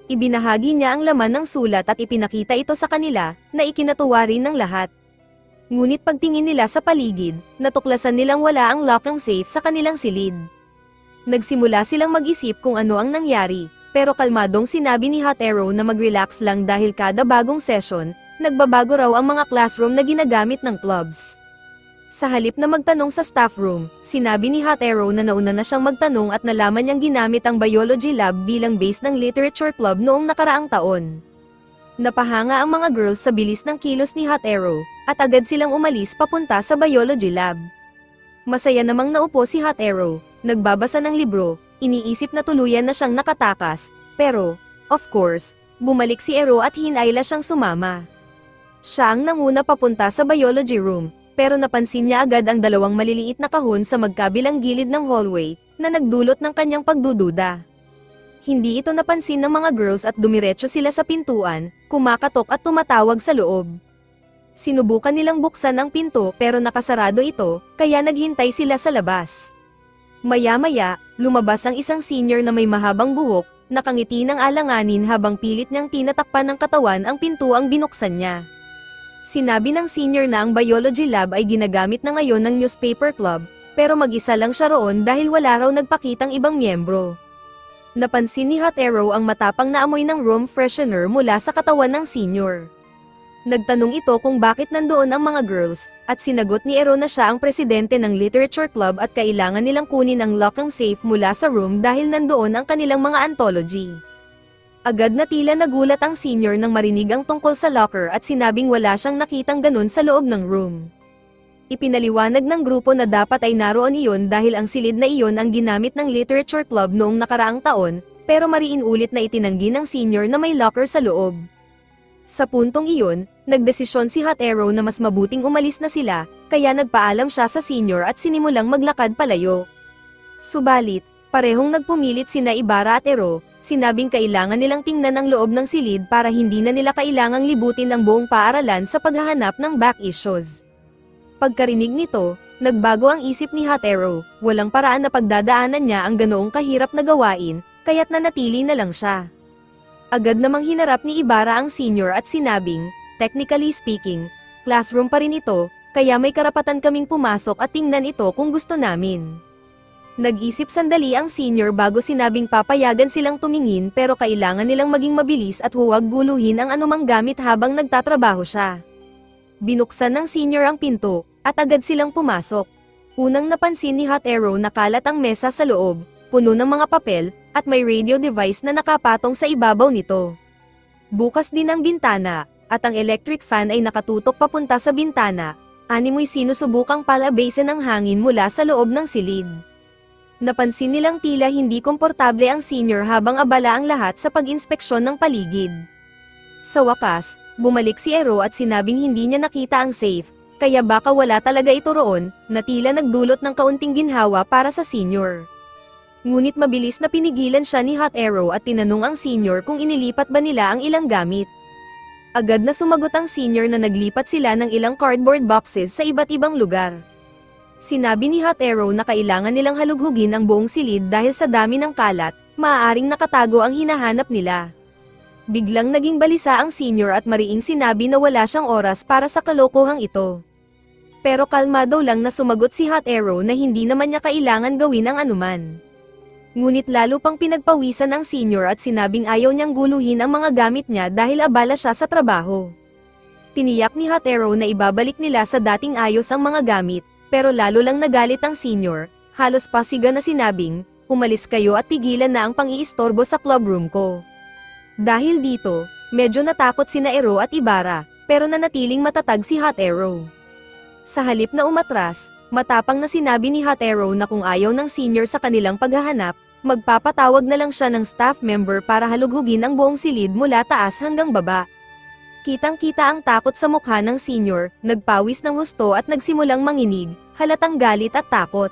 Ibinahagi niya ang laman ng sulat at ipinakita ito sa kanila, na ikinatuwa rin ng lahat. Ngunit pagtingin nila sa paligid, natuklasan nilang wala ang lock ng safe sa kanilang silid. Nagsimula silang mag-isip kung ano ang nangyari, pero kalmadong sinabi ni Hot Arrow na mag-relax lang dahil kada bagong session, nagbabago raw ang mga classroom na ginagamit ng clubs. Sa halip na magtanong sa staff room, sinabi ni Hot Arrow na nauna na siyang magtanong at nalaman niyang ginamit ang biology lab bilang base ng literature club noong nakaraang taon. Napahanga ang mga girls sa bilis ng kilos ni Hot Arrow, at agad silang umalis papunta sa biology lab. Masaya namang naupo si Hot Arrow, nagbabasa ng libro, iniisip na tuluyan na siyang nakatakas, pero, of course, bumalik si Arrow at hinayla siyang sumama. Siya ang nanguna papunta sa biology room, pero napansin niya agad ang 2 maliliit na kahon sa magkabilang gilid ng hallway, na nagdulot ng kanyang pagdududa. Hindi ito napansin ng mga girls at dumiretso sila sa pintuan, kumakatok at tumatawag sa loob. Sinubukan nilang buksan ang pinto pero nakasarado ito, kaya naghintay sila sa labas. Maya-maya, lumabas ang isang senior na may mahabang buhok, nakangiti ng alanganin habang pilit niyang tinatakpan ng katawan ang pinto ang binuksan niya. Sinabi ng senior na ang biology lab ay ginagamit na ngayon ng newspaper club, pero mag-isa lang siya roon dahil wala raw nagpakitang ibang miyembro. Napansin ni Hot Arrow ang matapang na amoy ng room freshener mula sa katawan ng senior. Nagtanong ito kung bakit nandoon ang mga girls, at sinagot ni Arrow na siya ang presidente ng literature club at kailangan nilang kunin ang lock and safe mula sa room dahil nandoon ang kanilang mga anthology. Agad na tila nagulat ang senior nang marinig ang tungkol sa locker at sinabing wala siyang nakitang ganun sa loob ng room. Ipinaliwanag ng grupo na dapat ay naroon iyon dahil ang silid na iyon ang ginamit ng literature club noong nakaraang taon, pero mariin ulit na itinanggi ng senior na may locker sa loob. Sa puntong iyon, nagdesisyon si Hot Arrow na mas mabuting umalis na sila, kaya nagpaalam siya sa senior at sinimulang maglakad palayo. Subalit, parehong nagpumilit sina Ibarra at Ero, sinabing kailangan nilang tingnan ang loob ng silid para hindi na nila kailangang libutin ang buong paaralan sa paghahanap ng back issues. Pagkarinig nito, nagbago ang isip ni Hot Arrow, walang paraan na pagdadaanan niya ang ganoong kahirap na gawain, kaya't nanatili na lang siya. Agad namang hinarap ni Ibarra ang senior at sinabing, technically speaking, classroom pa rin ito, kaya may karapatan kaming pumasok at tingnan ito kung gusto namin. Nag-isip sandali ang senior bago sinabing papayagan silang tumingin pero kailangan nilang maging mabilis at huwag guluhin ang anumang gamit habang nagtatrabaho siya. Binuksan ng senior ang pinto, at agad silang pumasok. Unang napansin ni Hot Arrow na kalat ang mesa sa loob, puno ng mga papel, at may radio device na nakapatong sa ibabaw nito. Bukas din ang bintana, at ang electric fan ay nakatutok papunta sa bintana. Animoy sinusubukang palabasin ang hangin mula sa loob ng silid. Napansin nilang tila hindi komportable ang senior habang abala ang lahat sa pag-inspeksyon ng paligid. Sa wakas, bumalik si Ero at sinabing hindi niya nakita ang safe, kaya baka wala talaga ito roon, na tila nagdulot ng kaunting ginhawa para sa senior. Ngunit mabilis na pinigilan siya ni Hot Arrow at tinanong ang senior kung inilipat ba nila ang ilang gamit. Agad na sumagot ang senior na naglipat sila ng ilang cardboard boxes sa iba't ibang lugar. Sinabi ni Hot Arrow na kailangan nilang halughugin ang buong silid dahil sa dami ng kalat, maaaring nakatago ang hinahanap nila. Biglang naging balisa ang senior at mariing sinabi na wala siyang oras para sa kalokohang ito. Pero kalmado lang na sumagot si Hot Arrow na hindi naman niya kailangan gawin ang anuman. Ngunit lalo pang pinagpawisan ang senior at sinabing ayaw niyang guluhin ang mga gamit niya dahil abala siya sa trabaho. Tiniyak ni Hot Arrow na ibabalik nila sa dating ayos ang mga gamit, pero lalo lang nagalit ang senior, halos pasiga na sinabing, umalis kayo at tigilan na ang pang-iistorbo sa clubroom ko. Dahil dito, medyo natakot sina Ero at Ibarra, pero nanatiling matatag si Hot Arrow. Sa halip na umatras, matapang na sinabi ni Hot Arrow na kung ayaw ng senior sa kanilang paghahanap, magpapatawag na lang siya ng staff member para halughugin ang buong silid mula taas hanggang baba. Kitang-kita ang takot sa mukha ng senior, nagpawis ng husto at nagsimulang manginig, halatang galit at takot.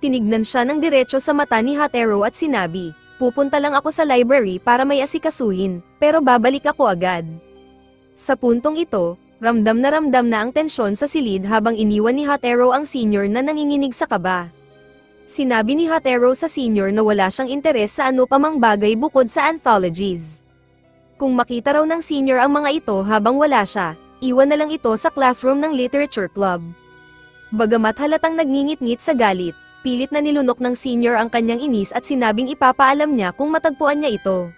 Tinignan siya ng diretso sa mata ni Hot Arrow at sinabi, pupunta lang ako sa library para may asikasuhin, pero babalik ako agad. Sa puntong ito, ramdam na ang tensyon sa silid habang iniwan ni Hot Arrow ang senior na nanginginig sa kaba. Sinabi ni Hot Arrow sa senior na wala siyang interes sa ano pa mang bagay bukod sa anthologies. Kung makita raw ng senior ang mga ito habang wala siya, iwan na lang ito sa classroom ng literature club. Bagamat halatang nagngingit-ngit sa galit, pilit na nilunok ng senior ang kanyang inis at sinabing ipapaalam niya kung matagpuan niya ito.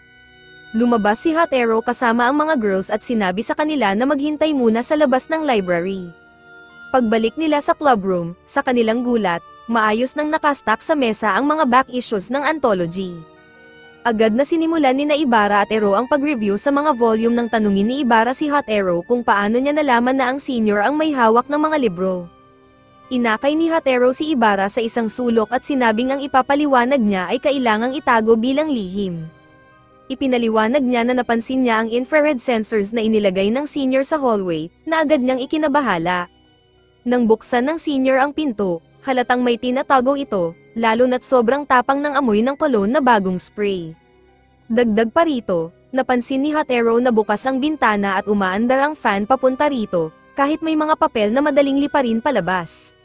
Lumabas si Hot Arrow kasama ang mga girls at sinabi sa kanila na maghintay muna sa labas ng library. Pagbalik nila sa clubroom, sa kanilang gulat, maayos nang nakastack sa mesa ang mga back issues ng anthology. Agad na sinimulan ni Ibarra at Ero ang pag-review sa mga volume ng tanungin ni Ibarra si Hot Arrow kung paano niya nalaman na ang senior ang may hawak ng mga libro. Inakay ni Hot Arrow si Ibarra sa isang sulok at sinabing ang ipapaliwanag niya ay kailangang itago bilang lihim. Ipinaliwanag niya na napansin niya ang infrared sensors na inilagay ng senior sa hallway, na agad niyang ikinabahala. Nang buksan ng senior ang pinto, halatang may tinatago ito, lalo na't sobrang tapang ng amoy ng cologne na bagong spray. Dagdag pa rito, napansin ni Hot Arrow na bukas ang bintana at umaandar ang fan papunta rito, kahit may mga papel na madaling liparin palabas.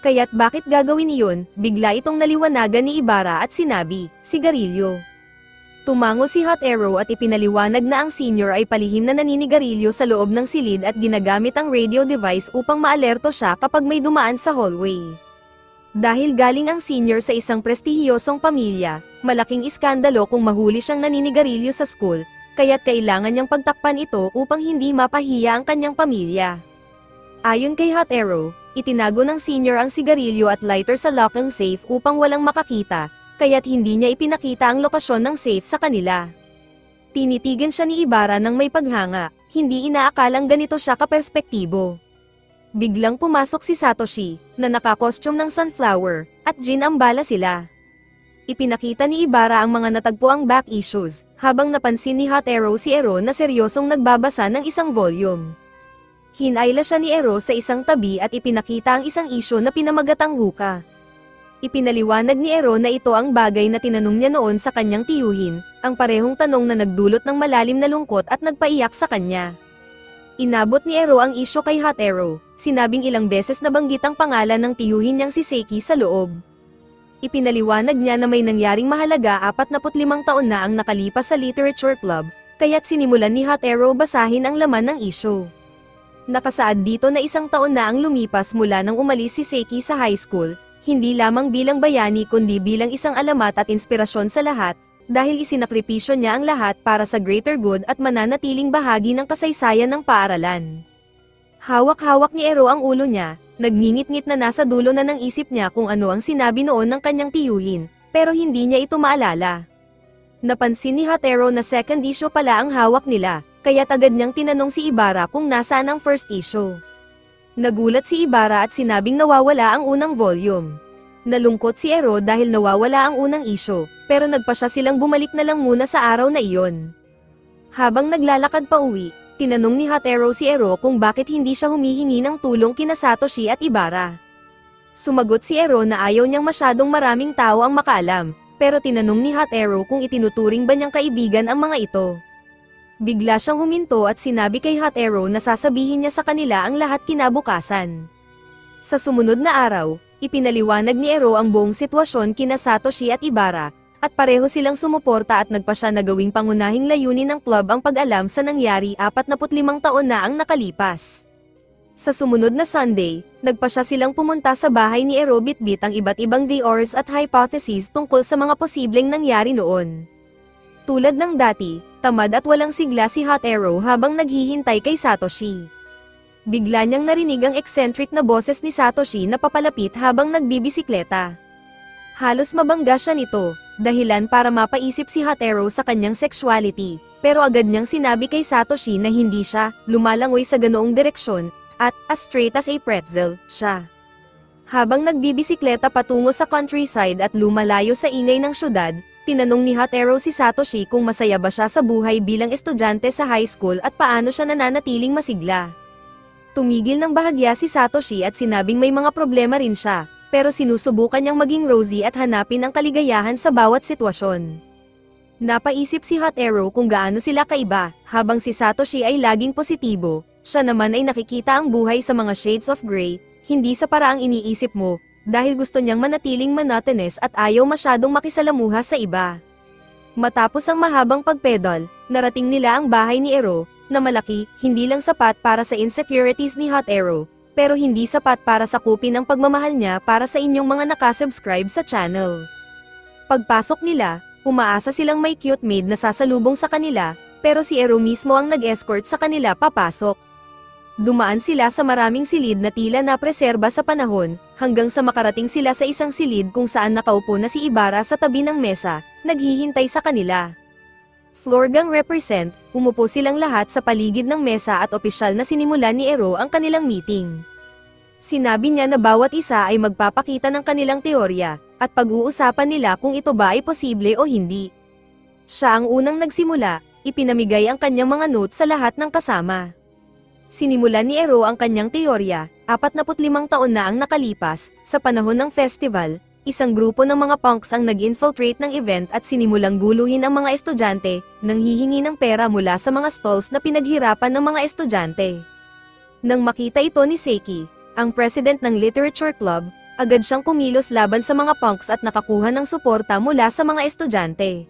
Kaya't bakit gagawin iyon, bigla itong naliwanagan ni Ibarra at sinabi, sigarilyo. Tumango si Hot Arrow at ipinaliwanag na ang senior ay palihim na naninigarilyo sa loob ng silid at ginagamit ang radio device upang maalerto siya kapag may dumaan sa hallway. Dahil galing ang senior sa isang prestihiyosong pamilya, malaking iskandalo kung mahuli siyang naninigarilyo sa school, kaya't kailangan niyang pagtakpan ito upang hindi mapahiya ang kanyang pamilya. Ayon kay Hot Arrow, itinago ng senior ang sigarilyo at lighter sa lock ng safe upang walang makakita, kaya't hindi niya ipinakita ang lokasyon ng safe sa kanila. Tinitigan siya ni Ibarra ng may paghanga, hindi inaakalang ganito siya kaperspektibo. Biglang pumasok si Satoshi, na nakakostyum ng sunflower, at Jin ang bala sila. Ipinakita ni Ibarra ang mga natagpuang back issues, habang napansin ni Hot Ero si Ero na seryosong nagbabasa ng isang volume. Hinayla siya ni Ero sa isang tabi at ipinakita ang isang issue na pinamagatang Hookah. Ipinaliwanag ni Ero na ito ang bagay na tinanong niya noon sa kanyang tiyuhin, ang parehong tanong na nagdulot ng malalim na lungkot at nagpaiyak sa kanya. Inabot ni Ero ang issue kay Hot Ero, sinabing ilang beses nabanggit ang pangalan ng tiyuhin niyang si Seiki sa loob. Ipinaliwanag niya na may nangyaring mahalaga 45 taon na ang nakalipas sa Literature Club, kaya't sinimulan ni Hot Ero basahin ang laman ng issue. Nakasaad dito na 1 taon na ang lumipas mula nang umalis si Seiki sa high school, hindi lamang bilang bayani kundi bilang isang alamat at inspirasyon sa lahat, dahil isinakripisyo niya ang lahat para sa greater good at mananatiling bahagi ng kasaysayan ng paaralan. Hawak-hawak ni Ero ang ulo niya, nagngingit-ngit na nasa dulo na ng isip niya kung ano ang sinabi noon ng kanyang tiyuhin, pero hindi niya ito maalala. Napansin ni Hot Ero na second issue pala ang hawak nila, kaya't agad niyang tinanong si Ibarra kung nasaan ang first issue. Nagulat si Ibarra at sinabing nawawala ang unang volume. Nalungkot si Ero dahil nawawala ang unang issue, pero nagpasya silang bumalik na lang muna sa araw na iyon. Habang naglalakad pa uwi, tinanong ni Hot Ero si Ero kung bakit hindi siya humihingi ng tulong kina Satoshi at Ibarra. Sumagot si Ero na ayaw niyang masyadong maraming tao ang makaalam, pero tinanong ni Hot Ero kung itinuturing ba niyang kaibigan ang mga ito. Bigla siyang huminto at sinabi kay Hot Ero na sasabihin niya sa kanila ang lahat kinabukasan. Sa sumunod na araw, ipinaliwanag ni Ero ang buong sitwasyon kina Satoshi at Ibarra, at pareho silang sumuporta at nagpasya na gawing pangunahing layunin ng club ang pag-alam sa nangyari 45 taon na ang nakalipas. Sa sumunod na Sunday, nagpasya silang pumunta sa bahay ni Ero bitbit ang iba't ibang theories at hypotheses tungkol sa mga posibleng nangyari noon. Tulad ng dati, tamad at walang sigla si Hot Ero habang naghihintay kay Satoshi. Bigla niyang narinig ang eccentric na boses ni Satoshi na papalapit habang nagbibisikleta. Halos mabangga siya nito, dahilan para mapaisip si Hot Ero sa kanyang sexuality, pero agad niyang sinabi kay Satoshi na hindi siya lumalangoy sa ganoong direksyon, at as straight as a pretzel, siya. Habang nagbibisikleta patungo sa countryside at lumalayo sa ingay ng syudad, tinanong ni Hot Ero si Satoshi kung masaya ba siya sa buhay bilang estudyante sa high school at paano siya nananatiling masigla. Tumigil ng bahagya si Satoshi at sinabing may mga problema rin siya, pero sinusubukan niyang maging rosy at hanapin ang kaligayahan sa bawat sitwasyon. Napaisip si Hot Ero kung gaano sila kaiba, habang si Satoshi ay laging positibo, siya naman ay nakikita ang buhay sa mga shades of gray, hindi sa paraang iniisip mo, dahil gusto niyang manatiling monotonous at ayaw masyadong makisalamuha sa iba. Matapos ang mahabang pagpedal, narating nila ang bahay ni Ero, na malaki, hindi lang sapat para sa insecurities ni Hot Ero, pero hindi sapat para sakupin ang pagmamahal niya para sa inyong mga nakasubscribe sa channel. Pagpasok nila, umaasa silang may cute maid na sasalubong sa kanila, pero si Ero mismo ang nag-escort sa kanila papasok. Dumaan sila sa maraming silid na tila napreserba sa panahon, hanggang sa makarating sila sa isang silid kung saan nakaupo na si Ibarra sa tabi ng mesa, naghihintay sa kanila. Floorgang represent, umupo silang lahat sa paligid ng mesa at opisyal na sinimulan ni Ero ang kanilang meeting. Sinabi niya na bawat isa ay magpapakita ng kanilang teorya, at pag-uusapan nila kung ito ba ay posible o hindi. Siya ang unang nagsimula, ipinamigay ang kanyang mga notes sa lahat ng kasama. Sinimulan ni Ero ang kanyang teorya, 45 taon na ang nakalipas, sa panahon ng festival, isang grupo ng mga punks ang nag-infiltrate ng event at sinimulang guluhin ang mga estudyante, nang hihingi ng pera mula sa mga stalls na pinaghirapan ng mga estudyante. Nang makita ito ni Seiki, ang president ng Literature Club, agad siyang kumilos laban sa mga punks at nakakuha ng suporta mula sa mga estudyante.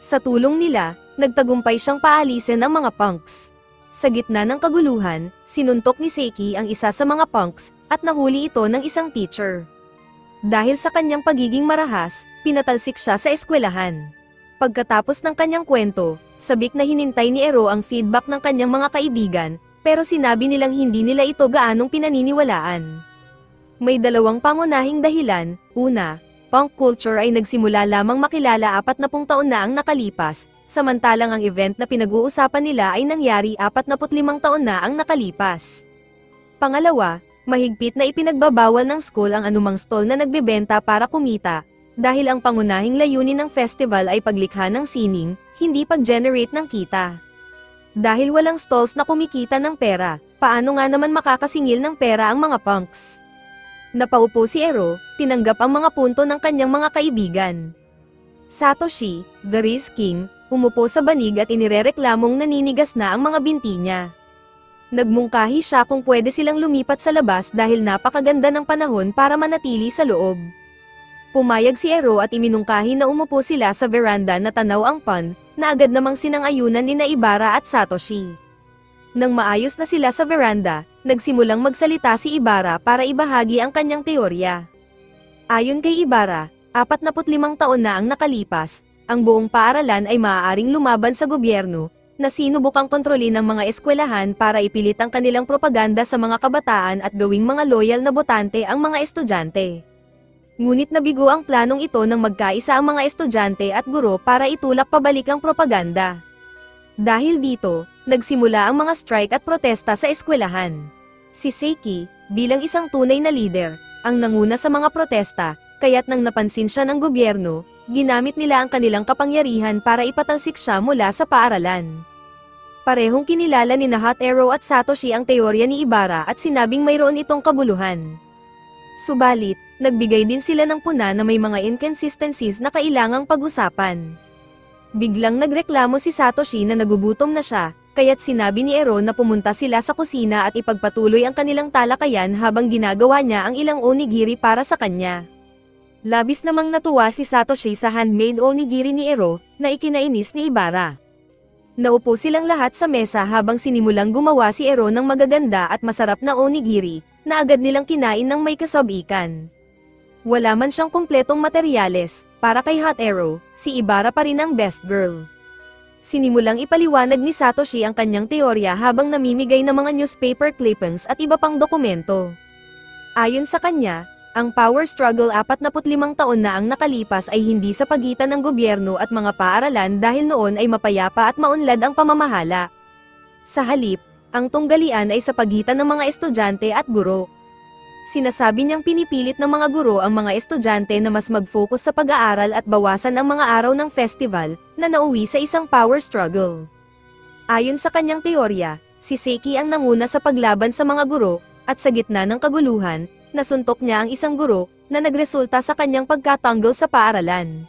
Sa tulong nila, nagtagumpay siyang paalisin ang mga punks. Sa gitna ng kaguluhan, sinuntok ni Seiki ang isa sa mga punks, at nahuli ito ng isang teacher. Dahil sa kanyang pagiging marahas, pinatalsik siya sa eskwelahan. Pagkatapos ng kanyang kwento, sabik na hinintay ni Ero ang feedback ng kanyang mga kaibigan, pero sinabi nilang hindi nila ito gaanong pinaniniwalaan. May dalawang pangunahing dahilan. Una, punk culture ay nagsimula lamang makilala 40 taon na ang nakalipas, samantalang ang event na pinag-uusapan nila ay nangyari 45 taon na ang nakalipas. Pangalawa, mahigpit na ipinagbabawal ng school ang anumang stall na nagbebenta para kumita, Dahil ang pangunahing layunin ng festival ay paglikha ng sining, hindi pag-generate ng kita. Dahil walang stalls na kumikita ng pera, paano nga naman makakasingil ng pera ang mga punks? Napaupo si Ero, tinanggap ang mga punto ng kanyang mga kaibigan. Satoshi, the Risk King, umupo sa banig at inirereklamong naninigas na ang mga binti niya. Nagmungkahi siya kung pwede silang lumipat sa labas dahil napakaganda ng panahon para manatili sa loob. Pumayag si Ero at iminungkahi na umupo sila sa veranda na tanaw ang pond, na agad namang sinang-ayunan ni Ibarra at Satoshi. Nang maayos na sila sa veranda, nagsimulang magsalita si Ibarra para ibahagi ang kanyang teorya. Ayon kay Ibarra, 45 taon na ang nakalipas, ang buong paaralan ay maaaring lumaban sa gobyerno, na sinubukang kontrolin ng mga eskwelahan para ipilit ang kanilang propaganda sa mga kabataan at gawing mga loyal na botante ang mga estudyante. Ngunit nabigo ang planong ito nang magkaisa ang mga estudyante at guro para itulak pabalik ang propaganda. Dahil dito, nagsimula ang mga strike at protesta sa eskwelahan. Si Seiki, bilang isang tunay na leader, ang nanguna sa mga protesta, kaya't nang napansin siya ng gobyerno, ginamit nila ang kanilang kapangyarihan para ipatalsik siya mula sa paaralan. Parehong kinilala ni Hot Arrow at Satoshi ang teorya ni Ibarra at sinabing mayroon itong kabuluhan. Subalit, nagbigay din sila ng puna na may mga inconsistencies na kailangang pag-usapan. Biglang nagreklamo si Satoshi na nagugutom na siya, kaya't sinabi ni Ero na pumunta sila sa kusina at ipagpatuloy ang kanilang talakayan habang ginagawa niya ang ilang onigiri para sa kanya. Labis namang natuwa si Satoshi sa handmade onigiri ni Ero, na ikinainis ni Ibarra. Naupo silang lahat sa mesa habang sinimulang gumawa si Ero ng magaganda at masarap na onigiri, na agad nilang kinain ng may kasabikan. Wala man siyang kumpletong materyales, para kay Hot Arrow, si Ibarra pa rin ang best girl. Sinimulang ipaliwanag ni Satoshi ang kanyang teorya habang namimigay ng mga newspaper clippings at iba pang dokumento. Ayon sa kanya, ang power struggle 45 taon na ang nakalipas ay hindi sa pagitan ng gobyerno at mga paaralan dahil noon ay mapayapa at maunlad ang pamamahala. Sa halip, ang tunggalian ay sa pagitan ng mga estudyante at guro. Sinasabi niyang pinipilit ng mga guro ang mga estudyante na mas mag-focus sa pag-aaral at bawasan ang mga araw ng festival, na nauwi sa isang power struggle. Ayon sa kanyang teorya, si Seiki ang nanguna sa paglaban sa mga guro, at sa gitna ng kaguluhan, nasuntok niya ang isang guro, na nagresulta sa kanyang pagkatanggol sa paaralan.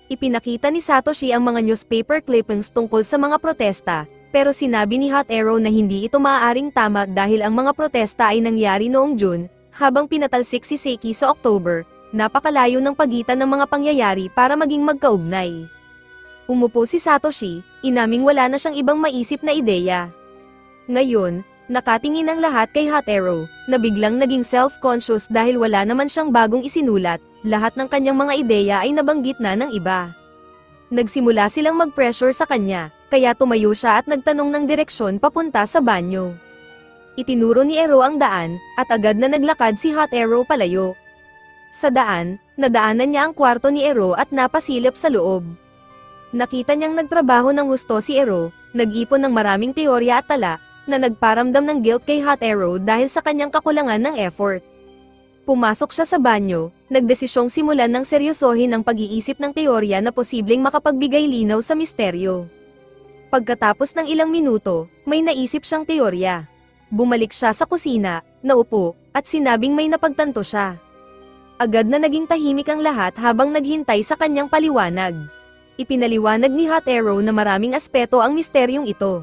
Ipinakita ni Satoshi ang mga newspaper clippings tungkol sa mga protesta, pero sinabi ni Hot Arrow na hindi ito maaaring tama dahil ang mga protesta ay nangyari noong June, habang pinatalsik si Seiki sa October, napakalayo ng pagitan ng mga pangyayari para maging magkaugnay. Umupo si Satoshi, inaming wala na siyang ibang maisip na ideya. Ngayon, nakatingin ang lahat kay Hot Arrow, na biglang naging self-conscious dahil wala naman siyang bagong isinulat, lahat ng kanyang mga ideya ay nabanggit na ng iba. Nagsimula silang mag-pressure sa kanya, kaya tumayo siya at nagtanong ng direksyon papunta sa banyo. Itinuro ni Ero ang daan, at agad na naglakad si Hot Arrow palayo. Sa daan, nadaanan niya ang kwarto ni Ero at napasilip sa loob. Nakita niyang nagtrabaho ng husto si Ero, nag-ipon ng maraming teorya at tala, na nagparamdam ng guilt kay Hot Arrow dahil sa kanyang kakulangan ng effort. Pumasok siya sa banyo, nagdesisyong simulan ng seryosohin ang pag-iisip ng teorya na posibleng makapagbigay linaw sa misteryo. Pagkatapos ng ilang minuto, may naisip siyang teorya. Bumalik siya sa kusina, naupo, at sinabing may napagtanto siya. Agad na naging tahimik ang lahat habang naghintay sa kanyang paliwanag. Ipinaliwanag ni Hot Arrow na maraming aspeto ang misteryong ito.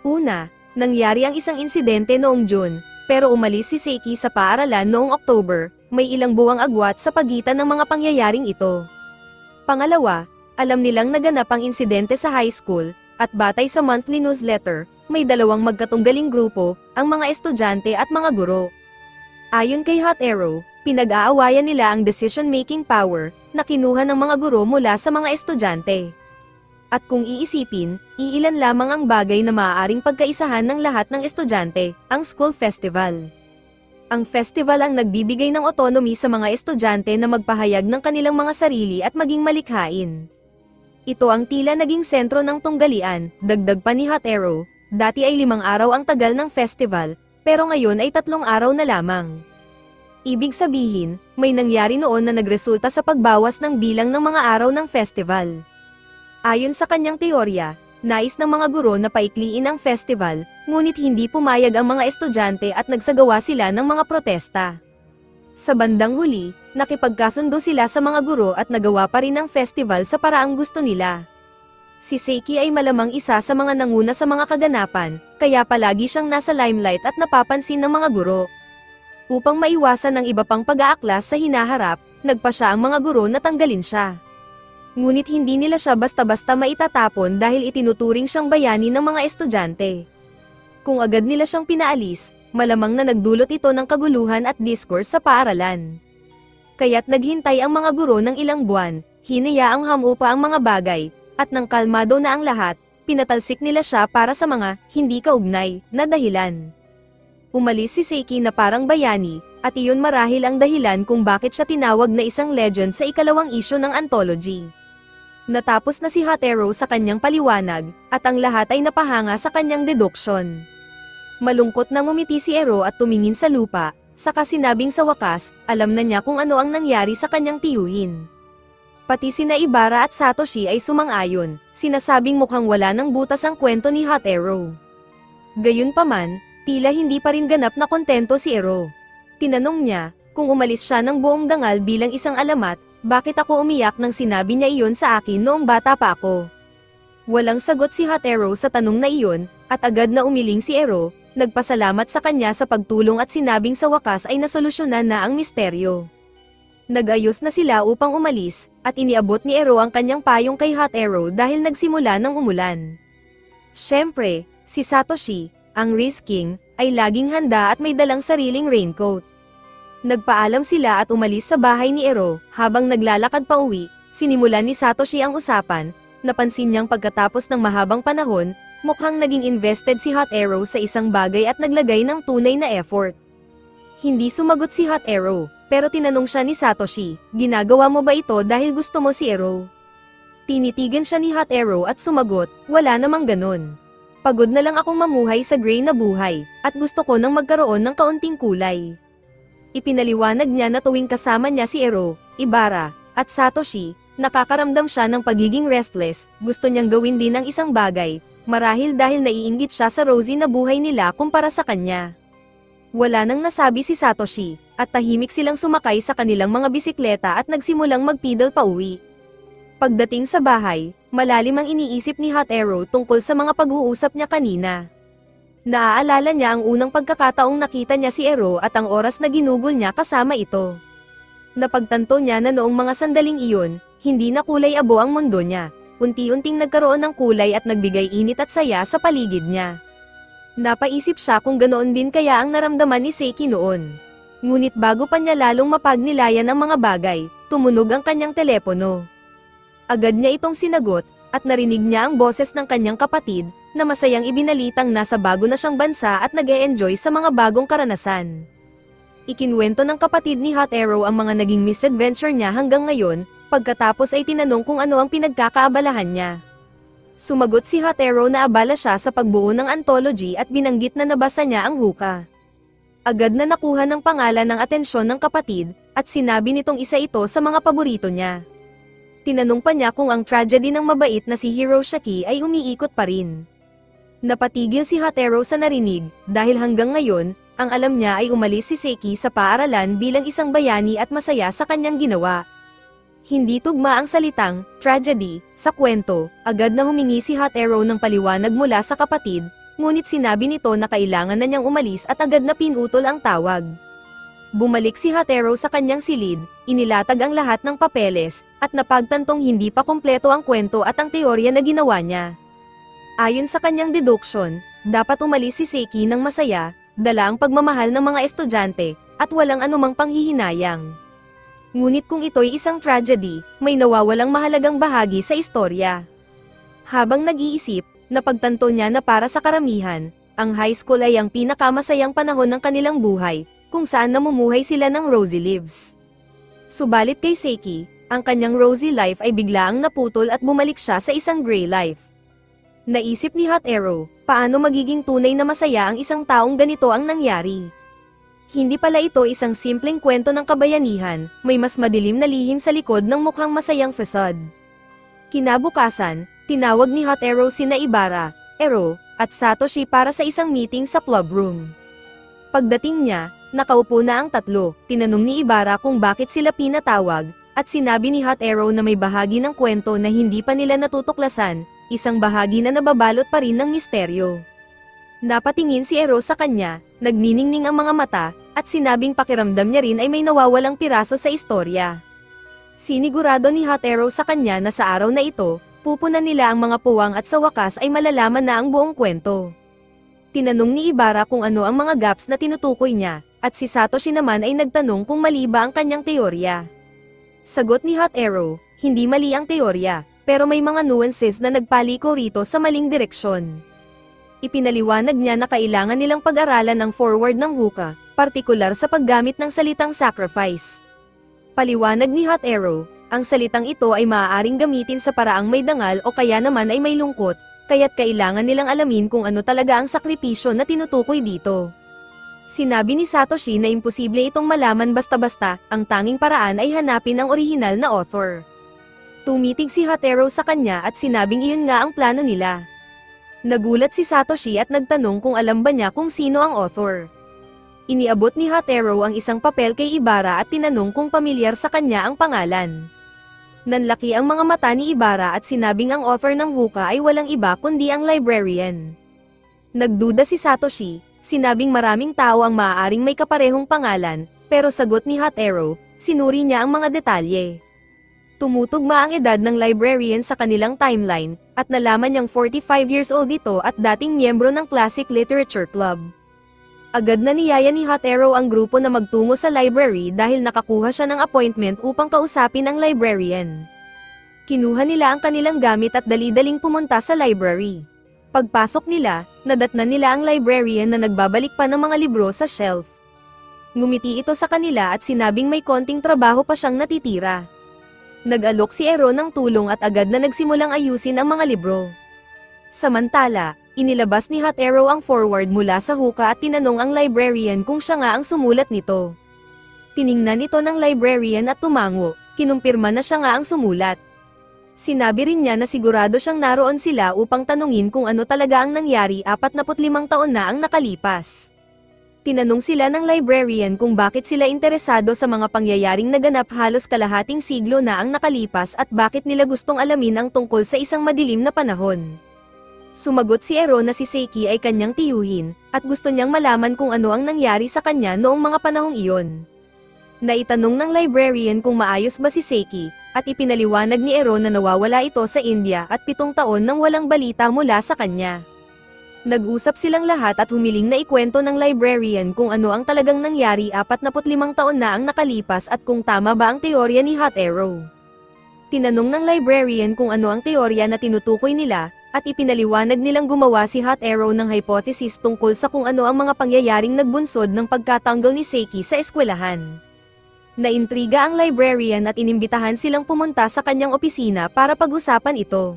Una, nangyari ang isang insidente noong June, pero umalis si Seiki sa paaralan noong October, may ilang buwang agwat sa pagitan ng mga pangyayaring ito. Pangalawa, alam nilang naganap ang insidente sa high school, at batay sa monthly newsletter, may dalawang magkatunggaling grupo, ang mga estudyante at mga guro. Ayon kay Hot Arrow, pinag-aawayan nila ang decision-making power, na kinuha ng mga guro mula sa mga estudyante. At kung iisipin, iilan lamang ang bagay na maaaring pagkaisahan ng lahat ng estudyante, ang school festival. Ang festival ang nagbibigay ng autonomy sa mga estudyante na magpahayag ng kanilang mga sarili at maging malikhain. Ito ang tila naging sentro ng tunggalian, dagdag pa ni Hot Arrow, dati ay 5 araw ang tagal ng festival, pero ngayon ay 3 araw na lamang. Ibig sabihin, may nangyari noon na nagresulta sa pagbawas ng bilang ng mga araw ng festival. Ayon sa kanyang teorya, nais ng mga guro na paikliin ang festival, ngunit hindi pumayag ang mga estudyante at nagsagawa sila ng mga protesta. Sa bandang huli, nakipagkasundo sila sa mga guro at nagawa pa rin ang festival sa paraang gusto nila. Si Seiki ay malamang isa sa mga nanguna sa mga kaganapan, kaya palagi siyang nasa limelight at napapansin ng mga guro. Upang maiwasan ang iba pang pag-aaklas sa hinaharap, nagpa siya ang mga guro na tanggalin siya. Ngunit hindi nila siya basta-basta maitatapon dahil itinuturing siyang bayani ng mga estudyante. Kung agad nila siyang pinaalis, malamang na nagdulot ito ng kaguluhan at discourse sa paaralan. Kaya't naghintay ang mga guro ng ilang buwan, hinayaang hamupa ang mga bagay, at nang kalmado na ang lahat, pinatalsik nila siya para sa mga hindi kaugnay na dahilan. Umalis si Seiki na parang bayani, at iyon marahil ang dahilan kung bakit siya tinawag na isang legend sa ikalawang isyu ng anthology. Natapos na si Hatero sa kanyang paliwanag, at ang lahat ay napahanga sa kanyang deduction. Malungkot na ngumiti si Ero at tumingin sa lupa, saka sinabing sa wakas, alam na niya kung ano ang nangyari sa kanyang tiyuhin. Pati sina Ibara at Satoshi ay sumang-ayon, sinasabing mukhang wala ng butas ang kwento ni Hatero. Gayunpaman, tila hindi pa rin ganap na kontento si Ero. Tinanong niya, kung umalis siya ng buong dangal bilang isang alamat, bakit ako umiyak nang sinabi niya iyon sa akin noong bata pa ako? Walang sagot si Hatero sa tanong na iyon, at agad na umiling si Ero, nagpasalamat sa kanya sa pagtulong at sinabing sa wakas ay nasolusyonan na ang misteryo. Nag-ayos na sila upang umalis, at iniabot ni Ero ang kanyang payong kay Hatero dahil nagsimula ng umulan. Siyempre, si Satoshi, ang Rice King, ay laging handa at may dalang sariling raincoat. Nagpaalam sila at umalis sa bahay ni Ero, habang naglalakad pa uwi, sinimulan ni Satoshi ang usapan, napansin niyang pagkatapos ng mahabang panahon, mukhang naging invested si Hatero sa isang bagay at naglagay ng tunay na effort. Hindi sumagot si Hatero, pero tinanong siya ni Satoshi, ginagawa mo ba ito dahil gusto mo si Ero? Tinitigan siya ni Hatero at sumagot, wala namang ganon. Pagod na lang akong mamuhay sa gray na buhay, at gusto ko nang magkaroon ng kaunting kulay. Ipinaliwanag niya na tuwing kasama niya si Ero, Ibara, at Satoshi, nakakaramdam siya ng pagiging restless, gusto niyang gawin din ang isang bagay, marahil dahil naiinggit siya sa rosy na buhay nila kumpara sa kanya. Wala nang nasabi si Satoshi, at tahimik silang sumakay sa kanilang mga bisikleta at nagsimulang magpidal pa uwi. Pagdating sa bahay, malalim ang iniisip ni Hatero tungkol sa mga pag-uusap niya kanina. Naaalala niya ang unang pagkakataong nakita niya si Ero at ang oras na ginugol niya kasama ito. Napagtanto niya na noong mga sandaling iyon, hindi na kulay abo ang mundo niya, unti-unting nagkaroon ng kulay at nagbigay init at saya sa paligid niya. Napaisip siya kung ganoon din kaya ang naramdaman ni Seiki noon. Ngunit bago pa niya lalong mapagnilayan ang mga bagay, tumunog ang kanyang telepono. Agad niya itong sinagot, at narinig niya ang boses ng kanyang kapatid, na masayang ibinalitang nasa bago na siyang bansa at nag-e-enjoy sa mga bagong karanasan. Ikinwento ng kapatid ni Hatero ang mga naging misadventure niya hanggang ngayon, pagkatapos ay tinanong kung ano ang pinagkakaabalahan niya. Sumagot si Hatero na abala siya sa pagbuo ng anthology at binanggit na nabasa niya ang huka. Agad na nakuha ng pangalan ng atensyon ng kapatid, at sinabi nitong isa ito sa mga paborito niya. Tinanong pa niya kung ang tragedy ng mabait na si Hiroshiki ay umiikot pa rin. Napatigil si Hatero sa narinig, dahil hanggang ngayon, ang alam niya ay umalis si Seiki sa paaralan bilang isang bayani at masaya sa kanyang ginawa. Hindi tugma ang salitang, tragedy, sa kwento, agad na humingi si Hatero ng paliwanag mula sa kapatid, ngunit sinabi nito na kailangan na niyang umalis at agad na pinutol ang tawag. Bumalik si Hatero sa kanyang silid, inilatag ang lahat ng papeles, at napagtantong hindi pa kumpleto ang kwento at ang teorya na ginawa niya. Ayon sa kanyang deduction, dapat umalis si Seiki ng masaya, dala ang pagmamahal ng mga estudyante, at walang anumang panghihinayang. Ngunit kung ito'y isang tragedy, may nawawalang mahalagang bahagi sa istorya. Habang nag-iisip, napagtanto niya na para sa karamihan, ang high school ay ang pinakamasayang panahon ng kanilang buhay, kung saan namumuhay sila ng rosy lives. Subalit kay Seiki, ang kanyang rosy life ay biglaang naputol at bumalik siya sa isang gray life. Naisip ni Hatero, paano magiging tunay na masaya ang isang taong ganito ang nangyari? Hindi pala ito isang simpleng kwento ng kabayanihan, may mas madilim na lihim sa likod ng mukhang masayang facade. Kinabukasan, tinawag ni Hot Arrow sina Ibarra, Ero, at Satoshi para sa isang meeting sa club room. Pagdating niya, nakaupo na ang tatlo, tinanong ni Ibarra kung bakit sila pinatawag, at sinabi ni Hot Arrow na may bahagi ng kwento na hindi pa nila natutuklasan, isang bahagi na nababalot pa rin ng misteryo. Napatingin si Ero sa kanya, nagniningning ang mga mata, at sinabing pakiramdam niya rin ay may nawawalang piraso sa istorya. Sinigurado ni Hot Arrow sa kanya na sa araw na ito, pupunan nila ang mga puwang at sa wakas ay malalaman na ang buong kwento. Tinanong ni Ibarra kung ano ang mga gaps na tinutukoy niya, at si Satoshi naman ay nagtanong kung mali ba ang kanyang teorya. Sagot ni Hot Arrow, hindi mali ang teorya, pero may mga nuances na nagpaliko rito sa maling direksyon. Ipinaliwanag niya na kailangan nilang pag-aralan ang forward ng hookah, partikular sa paggamit ng salitang sacrifice. Paliwanag ni Hot Arrow, ang salitang ito ay maaaring gamitin sa paraang may dangal o kaya naman ay may lungkot, kaya't kailangan nilang alamin kung ano talaga ang sakripisyo na tinutukoy dito. Sinabi ni Satoshi na imposible itong malaman basta-basta, ang tanging paraan ay hanapin ang orihinal na author. Tumitig si Hot Arrow sa kanya at sinabing iyon nga ang plano nila. Nagulat si Satoshi at nagtanong kung alam ba niya kung sino ang author. Iniabot ni Hot Arrow ang isang papel kay Ibarra at tinanong kung pamilyar sa kanya ang pangalan. Nanlaki ang mga mata ni Ibarra at sinabing ang author ng hookah ay walang iba kundi ang librarian. Nagduda si Satoshi, sinabing maraming tao ang maaaring may kaparehong pangalan, pero sagot ni Hot Arrow, sinuri niya ang mga detalye. Tumutugma ang edad ng librarian sa kanilang timeline, at nalaman niyang 45 years old ito at dating miyembro ng Classic Literature Club. Agad na niyaya ni Hot Arrow ang grupo na magtungo sa library dahil nakakuha siya ng appointment upang kausapin ang librarian. Kinuha nila ang kanilang gamit at dali-daling pumunta sa library. Pagpasok nila, nadatnan nila ang librarian na nagbabalik pa ng mga libro sa shelf. Ngumiti ito sa kanila at sinabing may konting trabaho pa siyang natitira. Nag-alok si Ero ng tulong at agad na nagsimulang ayusin ang mga libro. Samantala, inilabas ni Hot Arrow ang forward mula sa hookah at tinanong ang librarian kung siya nga ang sumulat nito. Tiningnan ito ng librarian at tumango, kinumpirma na siya nga ang sumulat. Sinabi rin niya na sigurado siyang naroon sila upang tanungin kung ano talaga ang nangyari 45 taon na ang nakalipas. Tinanong sila ng librarian kung bakit sila interesado sa mga pangyayaring naganap halos kalahating siglo na ang nakalipas at bakit nila gustong alamin ang tungkol sa isang madilim na panahon. Sumagot si Ero na si Seiki ay kanyang tiyuhin, at gusto niyang malaman kung ano ang nangyari sa kanya noong mga panahong iyon. Naitanong ng librarian kung maayos ba si Seiki, at ipinaliwanag ni Ero na nawawala ito sa India at 7 taon nang walang balita mula sa kanya. Nag-usap silang lahat at humiling na ikwento ng librarian kung ano ang talagang nangyari 45 taon na ang nakalipas at kung tama ba ang teorya ni Hot Arrow. Tinanong ng librarian kung ano ang teorya na tinutukoy nila, at ipinaliwanag nilang gumawa si Hot Arrow ng hypothesis tungkol sa kung ano ang mga pangyayaring nagbunsod ng pagkatanggol ni Seiki sa eskwelahan. Naintriga ang librarian at inimbitahan silang pumunta sa kanyang opisina para pag-usapan ito.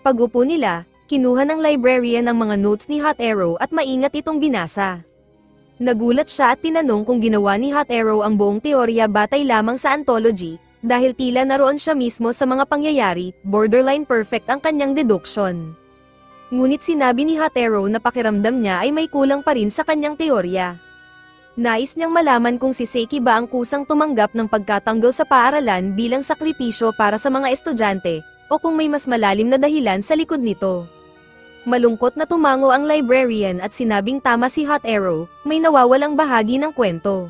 Pag-upo nila, kinuha ng librarian ang mga notes ni Hot Arrow at maingat itong binasa. Nagulat siya at tinanong kung ginawa ni Hot Arrow ang buong teorya batay lamang sa anthology, dahil tila naroon siya mismo sa mga pangyayari, borderline perfect ang kanyang deduction. Ngunit sinabi ni Hot Arrow na pakiramdam niya ay may kulang pa rin sa kanyang teorya. Nais niyang malaman kung si Seiki ba ang kusang tumanggap ng pagkatanggol sa paaralan bilang sakripisyo para sa mga estudyante, o kung may mas malalim na dahilan sa likod nito. Malungkot na tumango ang librarian at sinabing tama si Hot Arrow, may nawawalang bahagi ng kwento.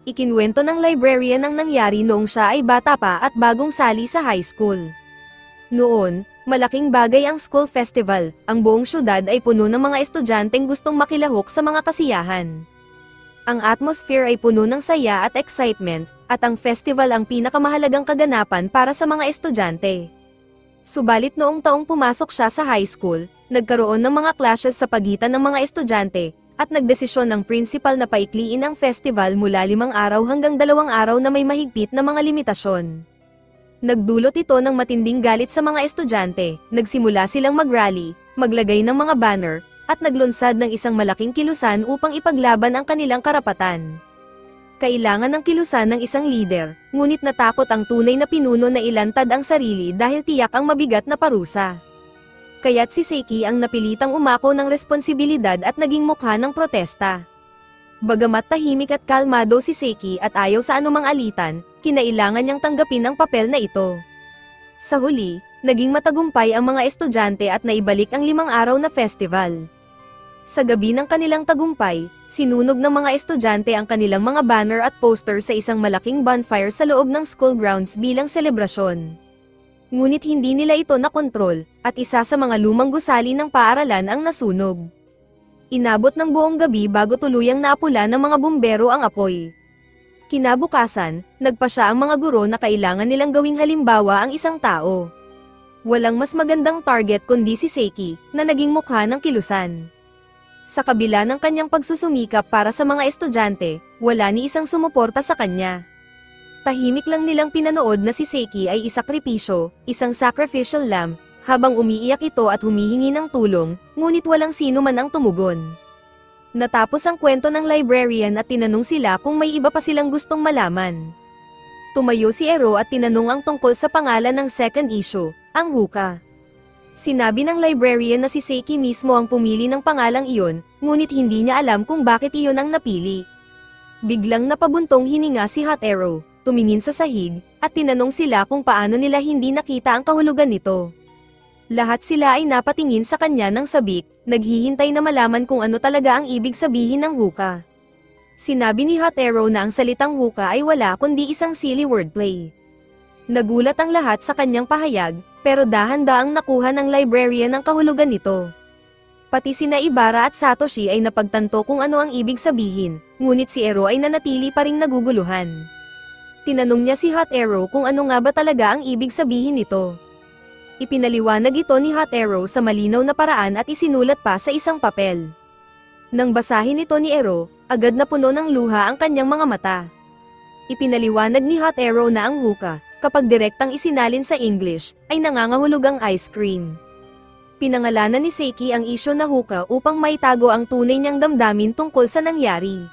Ikinwento ng librarian ang nangyari noong siya ay bata pa at bagong sali sa high school. Noon, malaking bagay ang school festival, ang buong syudad ay puno ng mga estudyanteng gustong makilahok sa mga kasiyahan. Ang atmosphere ay puno ng saya at excitement, at ang festival ang pinakamahalagang kaganapan para sa mga estudyante. Subalit noong taong pumasok siya sa high school, nagkaroon ng mga clashes sa pagitan ng mga estudyante, at nagdesisyon ng principal na paikliin ang festival mula 5 araw hanggang 2 araw na may mahigpit na mga limitasyon. Nagdulot ito ng matinding galit sa mga estudyante, nagsimula silang mag-rally, maglagay ng mga banner, at naglunsad ng isang malaking kilusan upang ipaglaban ang kanilang karapatan. Kailangan ng kilusan ng isang leader, ngunit natakot ang tunay na pinuno na ilantad ang sarili dahil tiyak ang mabigat na parusa. Kaya't si Seiki ang napilitang umako ng responsibilidad at naging mukha ng protesta. Bagamat tahimik at kalmado si Seiki at ayaw sa anumang alitan, kinailangan niyang tanggapin ang papel na ito. Sa huli, naging matagumpay ang mga estudyante at naibalik ang 5 araw na festival. Sa gabi ng kanilang tagumpay, sinunog ng mga estudyante ang kanilang mga banner at poster sa isang malaking bonfire sa loob ng school grounds bilang selebrasyon. Ngunit hindi nila ito nakontrol, at isa sa mga lumang gusali ng paaralan ang nasunog. Inabot ng buong gabi bago tuluyang naapula ng mga bumbero ang apoy. Kinabukasan, nagpasya ang mga guro na kailangan nilang gawing halimbawa ang isang tao. Walang mas magandang target kundi si Seiki, na naging mukha ng kilusan. Sa kabila ng kanyang pagsusumikap para sa mga estudyante, wala ni isang sumuporta sa kanya. Tahimik lang nilang pinanood na si Seiki ay isakripisyo, isang sacrificial lamb, habang umiiyak ito at humihingi ng tulong, ngunit walang sino man ang tumugon. Natapos ang kwento ng librarian at tinanong sila kung may iba pa silang gustong malaman. Tumayo si Ero at tinanong ang tungkol sa pangalan ng second issue, ang Huka. Sinabi ng librarian na si Seiki mismo ang pumili ng pangalang iyon, ngunit hindi niya alam kung bakit iyon ang napili. Biglang napabuntong hininga si Hot Arrow, tumingin sa sahig, at tinanong sila kung paano nila hindi nakita ang kahulugan nito. Lahat sila ay napatingin sa kanya ng sabik, naghihintay na malaman kung ano talaga ang ibig sabihin ng Huka. Sinabi ni Hot Arrow na ang salitang Huka ay wala kundi isang silly wordplay. Nagulat ang lahat sa kanyang pahayag, pero dahan-daang nakuha ng librarian ang kahulugan nito. Pati sina Ibara at Satoshi ay napagtanto kung ano ang ibig sabihin, ngunit si Ero ay nanatili pa ring naguguluhan. Tinanong niya si Hot Arrow kung ano nga ba talaga ang ibig sabihin nito. Ipinaliwanag ito ni Hot Arrow sa malinaw na paraan at isinulat pa sa isang papel. Nang basahin ito ni Ero, agad na puno ng luha ang kanyang mga mata. Ipinaliwanag ni Hot Arrow na ang Huka, kapag direktang isinalin sa English, ay nangangahulugang ice cream. Pinangalanan ni Seiki ang isyu na Huka upang maitago ang tunay niyang damdamin tungkol sa nangyari.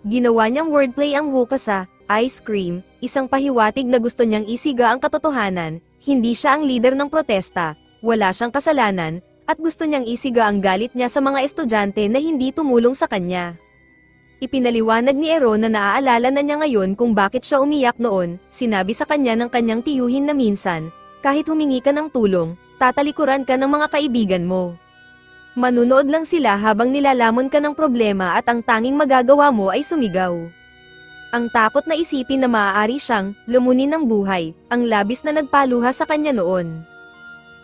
Ginawa niyang wordplay ang Huka sa ice cream, isang pahiwatig na gusto niyang isiga ang katotohanan. Hindi siya ang leader ng protesta, wala siyang kasalanan, at gusto niyang isiga ang galit niya sa mga estudyante na hindi tumulong sa kanya. Ipinaliwanag ni Ero na naaalala na niya ngayon kung bakit siya umiyak noon, sinabi sa kanya ng kanyang tiyuhin na minsan, kahit humingi ka ng tulong, tatalikuran ka ng mga kaibigan mo. Manunood lang sila habang nilalamon ka ng problema at ang tanging magagawa mo ay sumigaw. Ang takot na isipin na maaari siyang lumunin ng buhay, ang labis na nagpaluha sa kanya noon.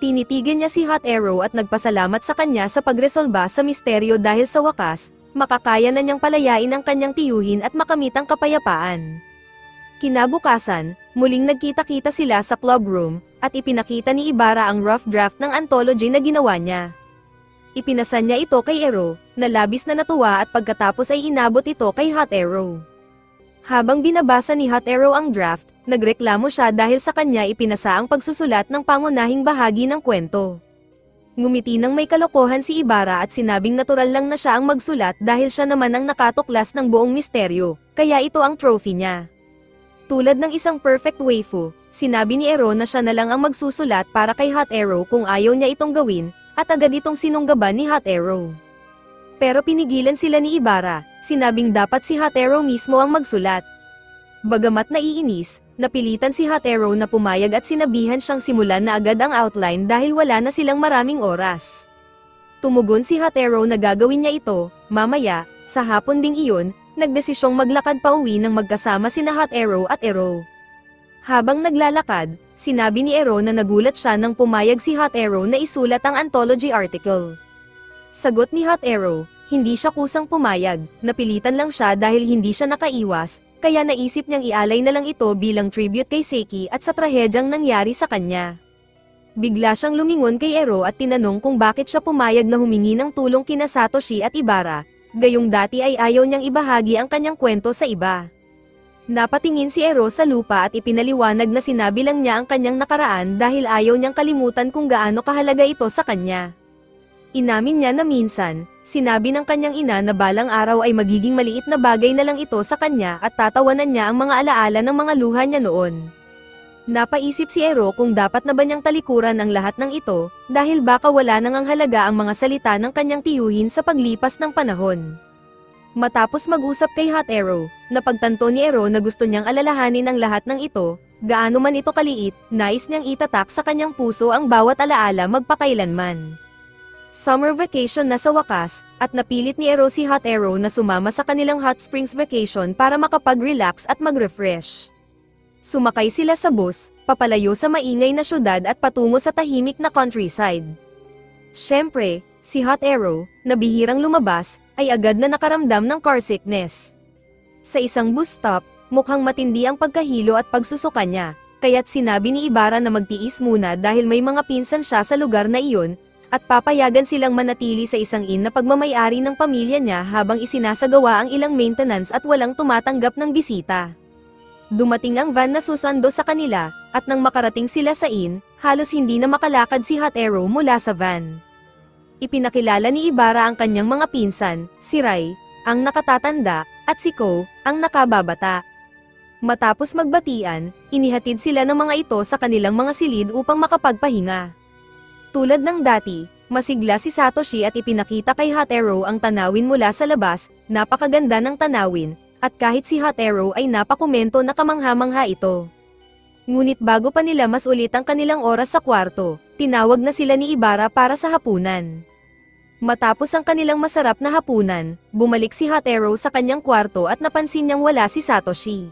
Tinitigan niya si Hot Arrow at nagpasalamat sa kanya sa pagresolba sa misteryo dahil sa wakas, makakaya na niyang palayain ang kanyang tiyuhin at makamit ang kapayapaan. Kinabukasan, muling nagkita-kita sila sa club room, at ipinakita ni Ibara ang rough draft ng anthology na ginawa niya. Ipinasa niya ito kay Ero, na labis na natuwa at pagkatapos ay inabot ito kay Hot Arrow. Habang binabasa ni Hot Arrow ang draft, nagreklamo siya dahil sa kanya ipinasa ang pagsusulat ng pangunahing bahagi ng kwento. Ngumiti ng may kalokohan si Ibara at sinabing natural lang na siya ang magsulat dahil siya naman ang nakatuklas ng buong misteryo, kaya ito ang trophy niya. Tulad ng isang perfect waifu, sinabi ni Ero na siya na lang ang magsusulat para kay Hot Arrow kung ayaw niya itong gawin, at agad itong sinunggaban ni Hot Arrow. Pero pinigilan sila ni Ibara, sinabing dapat si Hot Arrow mismo ang magsulat. Bagamat naiinis, napilitan si Hot Arrow na pumayag at sinabihan siyang simulan na agad ang outline dahil wala na silang maraming oras. Tumugon si Hot Arrow na gagawin niya ito, mamaya, sa hapon ding iyon, nagdesisyong maglakad pa uwi ng magkasama sina Hot Arrow at Ero. Habang naglalakad, sinabi ni Ero na nagulat siya nang pumayag si Hot Arrow na isulat ang anthology article. Sagot ni Hot Arrow, hindi siya kusang pumayag, napilitan lang siya dahil hindi siya nakaiwas, kaya naisip niyang ialay na lang ito bilang tribute kay Seiki at sa trahedyang nangyari sa kanya. Bigla siyang lumingon kay Ero at tinanong kung bakit siya pumayag na humingi ng tulong kina Satoshi at Ibara, gayong dati ay ayaw niyang ibahagi ang kanyang kwento sa iba. Napatingin si Ero sa lupa at ipinaliwanag na sinabi lang niya ang kanyang nakaraan dahil ayaw niyang kalimutan kung gaano kahalaga ito sa kanya. Inamin niya na minsan, sinabi ng kanyang ina na balang araw ay magiging maliit na bagay na lang ito sa kanya at tatawanan niya ang mga alaala ng mga luha niya noon. Napaisip si Ero kung dapat na ba niyang talikuran ang lahat ng ito, dahil baka wala nang ang halaga ang mga salita ng kanyang tiyuhin sa paglipas ng panahon. Matapos mag-usap kay Hot Ero, napagtanto ni Ero na gusto niyang alalahanin ang lahat ng ito, gaano man ito kaliit, nais niyang itatak sa kanyang puso ang bawat alaala magpakailanman. Summer vacation na sa wakas, at napilit ni Ero si Hot Ero na sumama sa kanilang hot springs vacation para makapag-relax at mag-refresh. Sumakay sila sa bus, papalayo sa maingay na syudad at patungo sa tahimik na countryside. Siyempre, si Hot Ero, na bihirang lumabas, ay agad na nakaramdam ng car sickness. Sa isang bus stop, mukhang matindi ang pagkahilo at pagsusuka niya, kaya't sinabi ni Ibarra na magtiis muna dahil may mga pinsan siya sa lugar na iyon, at papayagan silang manatili sa isang inn na pagmamay-ari ng pamilya niya habang isinasagawa ang ilang maintenance at walang tumatanggap ng bisita. Dumating ang van na susando sa kanila, at nang makarating sila sa inn, halos hindi na makalakad si Hot Ero mula sa van. Ipinakilala ni Ibarra ang kanyang mga pinsan, si Rai, ang nakatatanda, at si Ko, ang nakababata. Matapos magbatian, inihatid sila ng mga ito sa kanilang mga silid upang makapagpahinga. Tulad ng dati, masigla si Satoshi at ipinakita kay Hot Ero ang tanawin mula sa labas, napakaganda ng tanawin, at kahit si Hot Ero ay napakomento na kamangha-mangha ito. Ngunit bago pa nila mas ulit ang kanilang oras sa kwarto, tinawag na sila ni Ibarra para sa hapunan. Matapos ang kanilang masarap na hapunan, bumalik si Hot Ero sa kanyang kwarto at napansin niyang wala si Satoshi.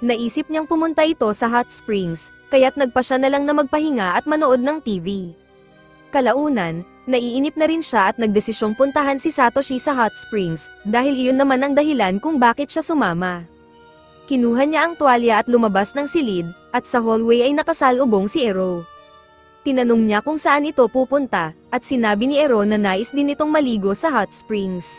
Naisip niyang pumunta ito sa hot springs, kaya't nagpa siya na lang na magpahinga at manood ng TV. Kalaunan, naiinip na rin siya at nagdesisyong puntahan si Satoshi sa hot springs, dahil iyon naman ang dahilan kung bakit siya sumama. Kinuha niya ang tuwalya at lumabas ng silid, at sa hallway ay nakasalubong si Ero. Tinanong niya kung saan ito pupunta, at sinabi ni Ero na nais din itong maligo sa hot springs.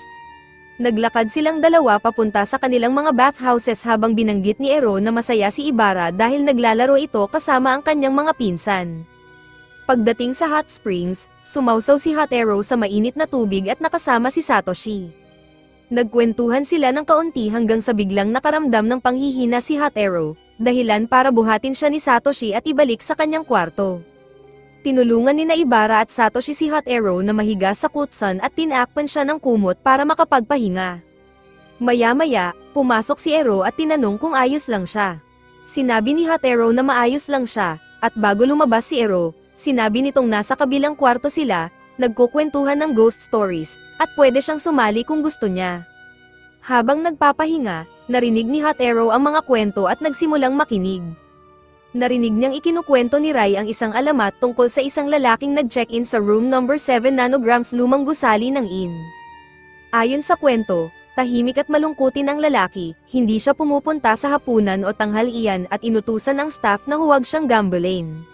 Naglakad silang dalawa papunta sa kanilang mga bathhouses habang binanggit ni Ero na masaya si Ibarra dahil naglalaro ito kasama ang kanyang mga pinsan. Pagdating sa hot springs, sumausaw si Hot Ero sa mainit na tubig at nakasama si Satoshi. Nagkwentuhan sila ng kaunti hanggang sa biglang nakaramdam ng panghihina si Hot Ero, dahilan para buhatin siya ni Satoshi at ibalik sa kanyang kwarto. Tinulungan ni Ibarra at Satoshi si Hot Ero na mahiga sa kutsan at tinakpan siya ng kumot para makapagpahinga. Maya-maya, pumasok si Ero at tinanong kung ayos lang siya. Sinabi ni Hot Ero na maayos lang siya, at bago lumabas si Ero, sinabi nitong nasa kabilang kwarto sila, nagkukwentuhan ng ghost stories, at pwede siyang sumali kung gusto niya. Habang nagpapahinga, narinig ni Hot Ero ang mga kwento at nagsimulang makinig. Narinig niyang ikinukwento ni Rai ang isang alamat tungkol sa isang lalaking nag-check-in sa room number 7 nanograms lumang gusali ng inn. Ayon sa kwento, tahimik at malungkutin ang lalaki, hindi siya pumupunta sa hapunan o tanghalian at inutusan ang staff na huwag siyang gambling.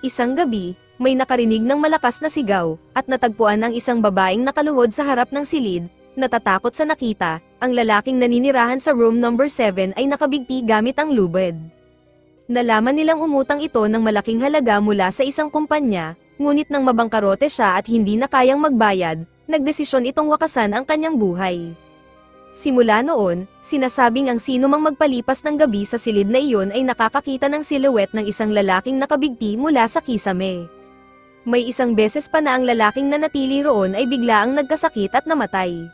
Isang gabi, may nakarinig ng malakas na sigaw, at natagpuan ang isang babaeng nakaluhod sa harap ng silid. Natatakot sa nakita, ang lalaking naninirahan sa room number 7 ay nakabigti gamit ang lubid. Nalaman nilang umutang ito ng malaking halaga mula sa isang kumpanya, ngunit nang mabangkarote siya at hindi na kayang magbayad, nagdesisyon itong wakasan ang kanyang buhay. Simula noon, sinasabing ang sino mang magpalipas ng gabi sa silid na iyon ay nakakakita ng silhouette ng isang lalaking nakabigti mula sa kisame. May isang beses pa na ang lalaking nanatili roon ay biglaang nagkasakit at namatay.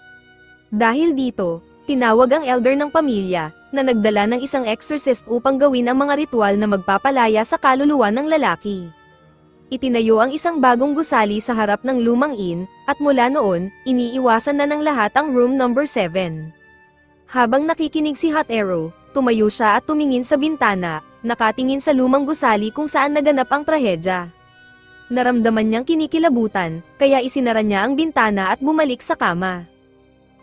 Dahil dito, tinawag ang elder ng pamilya, na nagdala ng isang exorcist upang gawin ang mga ritual na magpapalaya sa kaluluwa ng lalaki. Itinayo ang isang bagong gusali sa harap ng lumang inn, at mula noon, iniiwasan na ng lahat ang room number 7. Habang nakikinig si Hot Ero, tumayo siya at tumingin sa bintana, nakatingin sa lumang gusali kung saan naganap ang trahedya. Naramdaman niyang kinikilabutan, kaya isinara niya ang bintana at bumalik sa kama.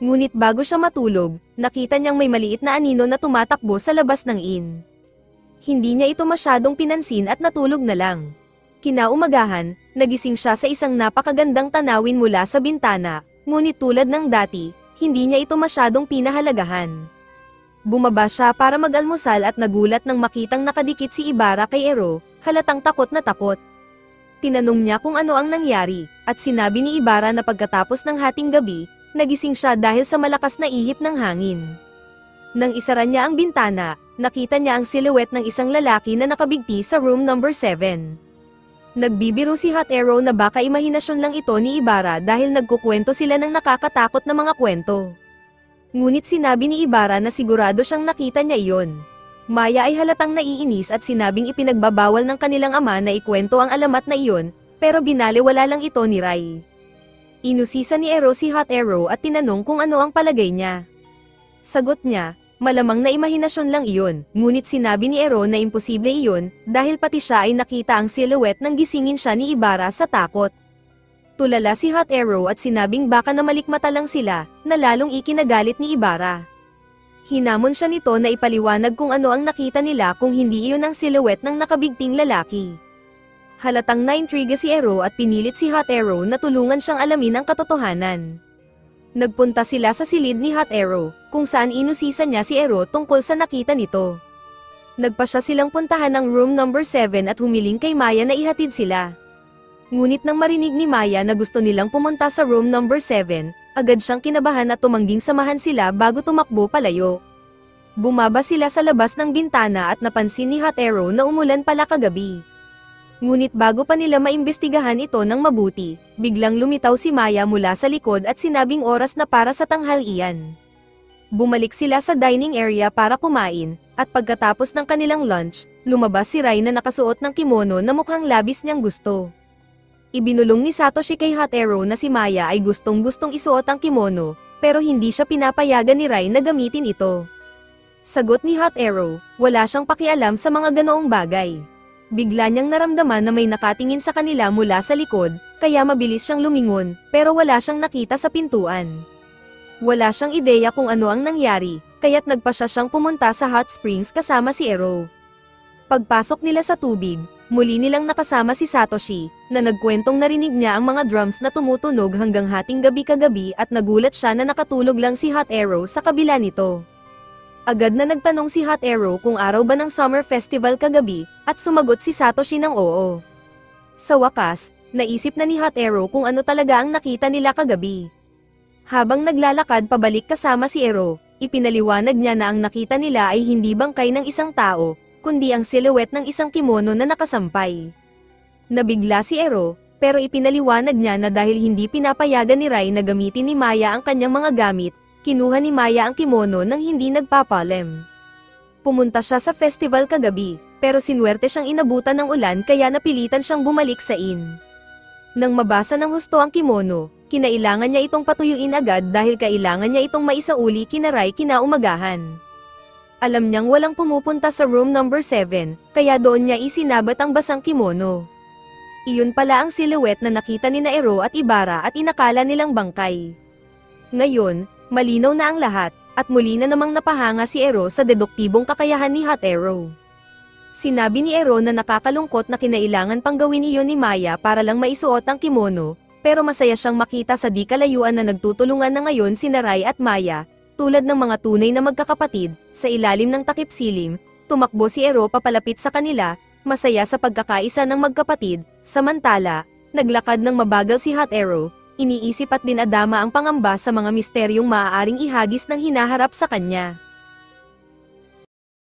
Ngunit bago siya matulog, nakita niyang may maliit na anino na tumatakbo sa labas ng inn. Hindi niya ito masyadong pinansin at natulog na lang. Kinaumagahan, nagising siya sa isang napakagandang tanawin mula sa bintana, ngunit tulad ng dati, hindi niya ito masyadong pinahalagahan. Bumaba siya para mag-almusal at nagulat nang makitang nakadikit si Ibarra kay Ero, halatang takot na takot. Tinanong niya kung ano ang nangyari, at sinabi ni Ibarra na pagkatapos ng hating gabi, nagising siya dahil sa malakas na ihip ng hangin. Nang isara niya ang bintana, nakita niya ang silhouette ng isang lalaki na nakabigti sa room number 7. Nagbibiro si Hot Arrow na baka imahinasyon lang ito ni Ibarra dahil nagkukwento sila ng nakakatakot na mga kwento. Ngunit sinabi ni Ibarra na sigurado siyang nakita niya iyon. Maya ay halatang naiinis at sinabing ipinagbabawal ng kanilang ama na ikwento ang alamat na iyon, pero binaliwala lang ito ni Rai. Inusisa ni Ero si Hot Arrow at tinanong kung ano ang palagay niya. Sagot niya, malamang na imahinasyon lang iyon, ngunit sinabi ni Ero na imposible iyon, dahil pati siya ay nakita ang silhouette nang gisingin siya ni Ibarra sa takot. Tulala si Hot Arrow at sinabing baka na malikmata lang sila, na lalong ikinagalit ni Ibarra. Hinamon siya nito na ipaliwanag kung ano ang nakita nila kung hindi iyon ang silhouette ng nakabigting lalaki. Halatang naintriga si Ero at pinilit si Hot Arrow na tulungan siyang alamin ang katotohanan. Nagpunta sila sa silid ni Hot Arrow, kung saan inusisa niya si Ero tungkol sa nakita nito. Nagpasya silang puntahan ng room number 7 at humiling kay Maya na ihatid sila. Ngunit nang marinig ni Maya na gusto nilang pumunta sa room number 7, agad siyang kinabahan at tumangging samahan sila bago tumakbo palayo. Bumaba sila sa labas ng bintana at napansin ni Hot Arrow na umulan pala kagabi. Ngunit bago pa nila maimbestigahan ito ng mabuti, biglang lumitaw si Maya mula sa likod at sinabing oras na para sa tanghalian. Bumalik sila sa dining area para kumain, at pagkatapos ng kanilang lunch, lumabas si Rai na nakasuot ng kimono na mukhang labis niyang gusto. Ibinulong ni Satoshi kay Hot Arrow na si Maya ay gustong-gustong isuot ang kimono, pero hindi siya pinapayagan ni Rai na gamitin ito. Sagot ni Hot Arrow, wala siyang pakialam sa mga ganoong bagay. Bigla niyang naramdaman na may nakatingin sa kanila mula sa likod, kaya mabilis siyang lumingon, pero wala siyang nakita sa pintuan. Wala siyang ideya kung ano ang nangyari, kaya't nagpasya siyang pumunta sa hot springs kasama si Ero. Pagpasok nila sa tubig, muli nilang nakasama si Satoshi, na nagkwentong narinig niya ang mga drums na tumutunog hanggang hating gabi kagabi at nagulat siya na nakatulog lang si Hot Arrow sa kabila nito. Agad na nagtanong si Hot Arrow kung araw ba ng summer festival kagabi, at sumagot si Satoshi ng oo. Sa wakas, naisip na ni Hot Arrow kung ano talaga ang nakita nila kagabi. Habang naglalakad pabalik kasama si Ero, ipinaliwanag niya na ang nakita nila ay hindi bangkay ng isang tao, kundi ang silhouette ng isang kimono na nakasampay. Nabigla si Ero, pero ipinaliwanag niya na dahil hindi pinapayagan ni Rai na gamitin ni Maya ang kanyang mga gamit, kinuha ni Maya ang kimono nang hindi nagpapalem. Pumunta siya sa festival kagabi, pero sinwerte siyang inabutan ng ulan kaya napilitan siyang bumalik sa inn. Nang mabasa ng husto ang kimono, kinailangan niya itong patuyuin agad dahil kailangan niya itong maisauli kina Rai kinaumagahan. Alam niyang walang pumupunta sa room number 7, kaya doon niya isinabat ang basang kimono. Iyon pala ang silhouette na nakita ni Ero at Ibarra at inakala nilang bangkay. Ngayon, malinaw na ang lahat, at muli na namang napahanga si Ero sa deduktibong kakayahan ni Hot Arrow. Sinabi ni Ero na nakakalungkot na kinailangan pang gawin iyon ni Maya para lang maisuot ang kimono, pero masaya siyang makita sa di kalayuan na nagtutulungan na ngayon sina Rai at Maya, tulad ng mga tunay na magkakapatid. Sa ilalim ng takip silim, tumakbo si Ero papalapit sa kanila, masaya sa pagkakaisa ng magkapatid. Samantala, naglakad ng mabagal si Hot Arrow, iniisip at dinadama ang pangamba sa mga misteryong maaaring ihagis ng hinaharap sa kanya.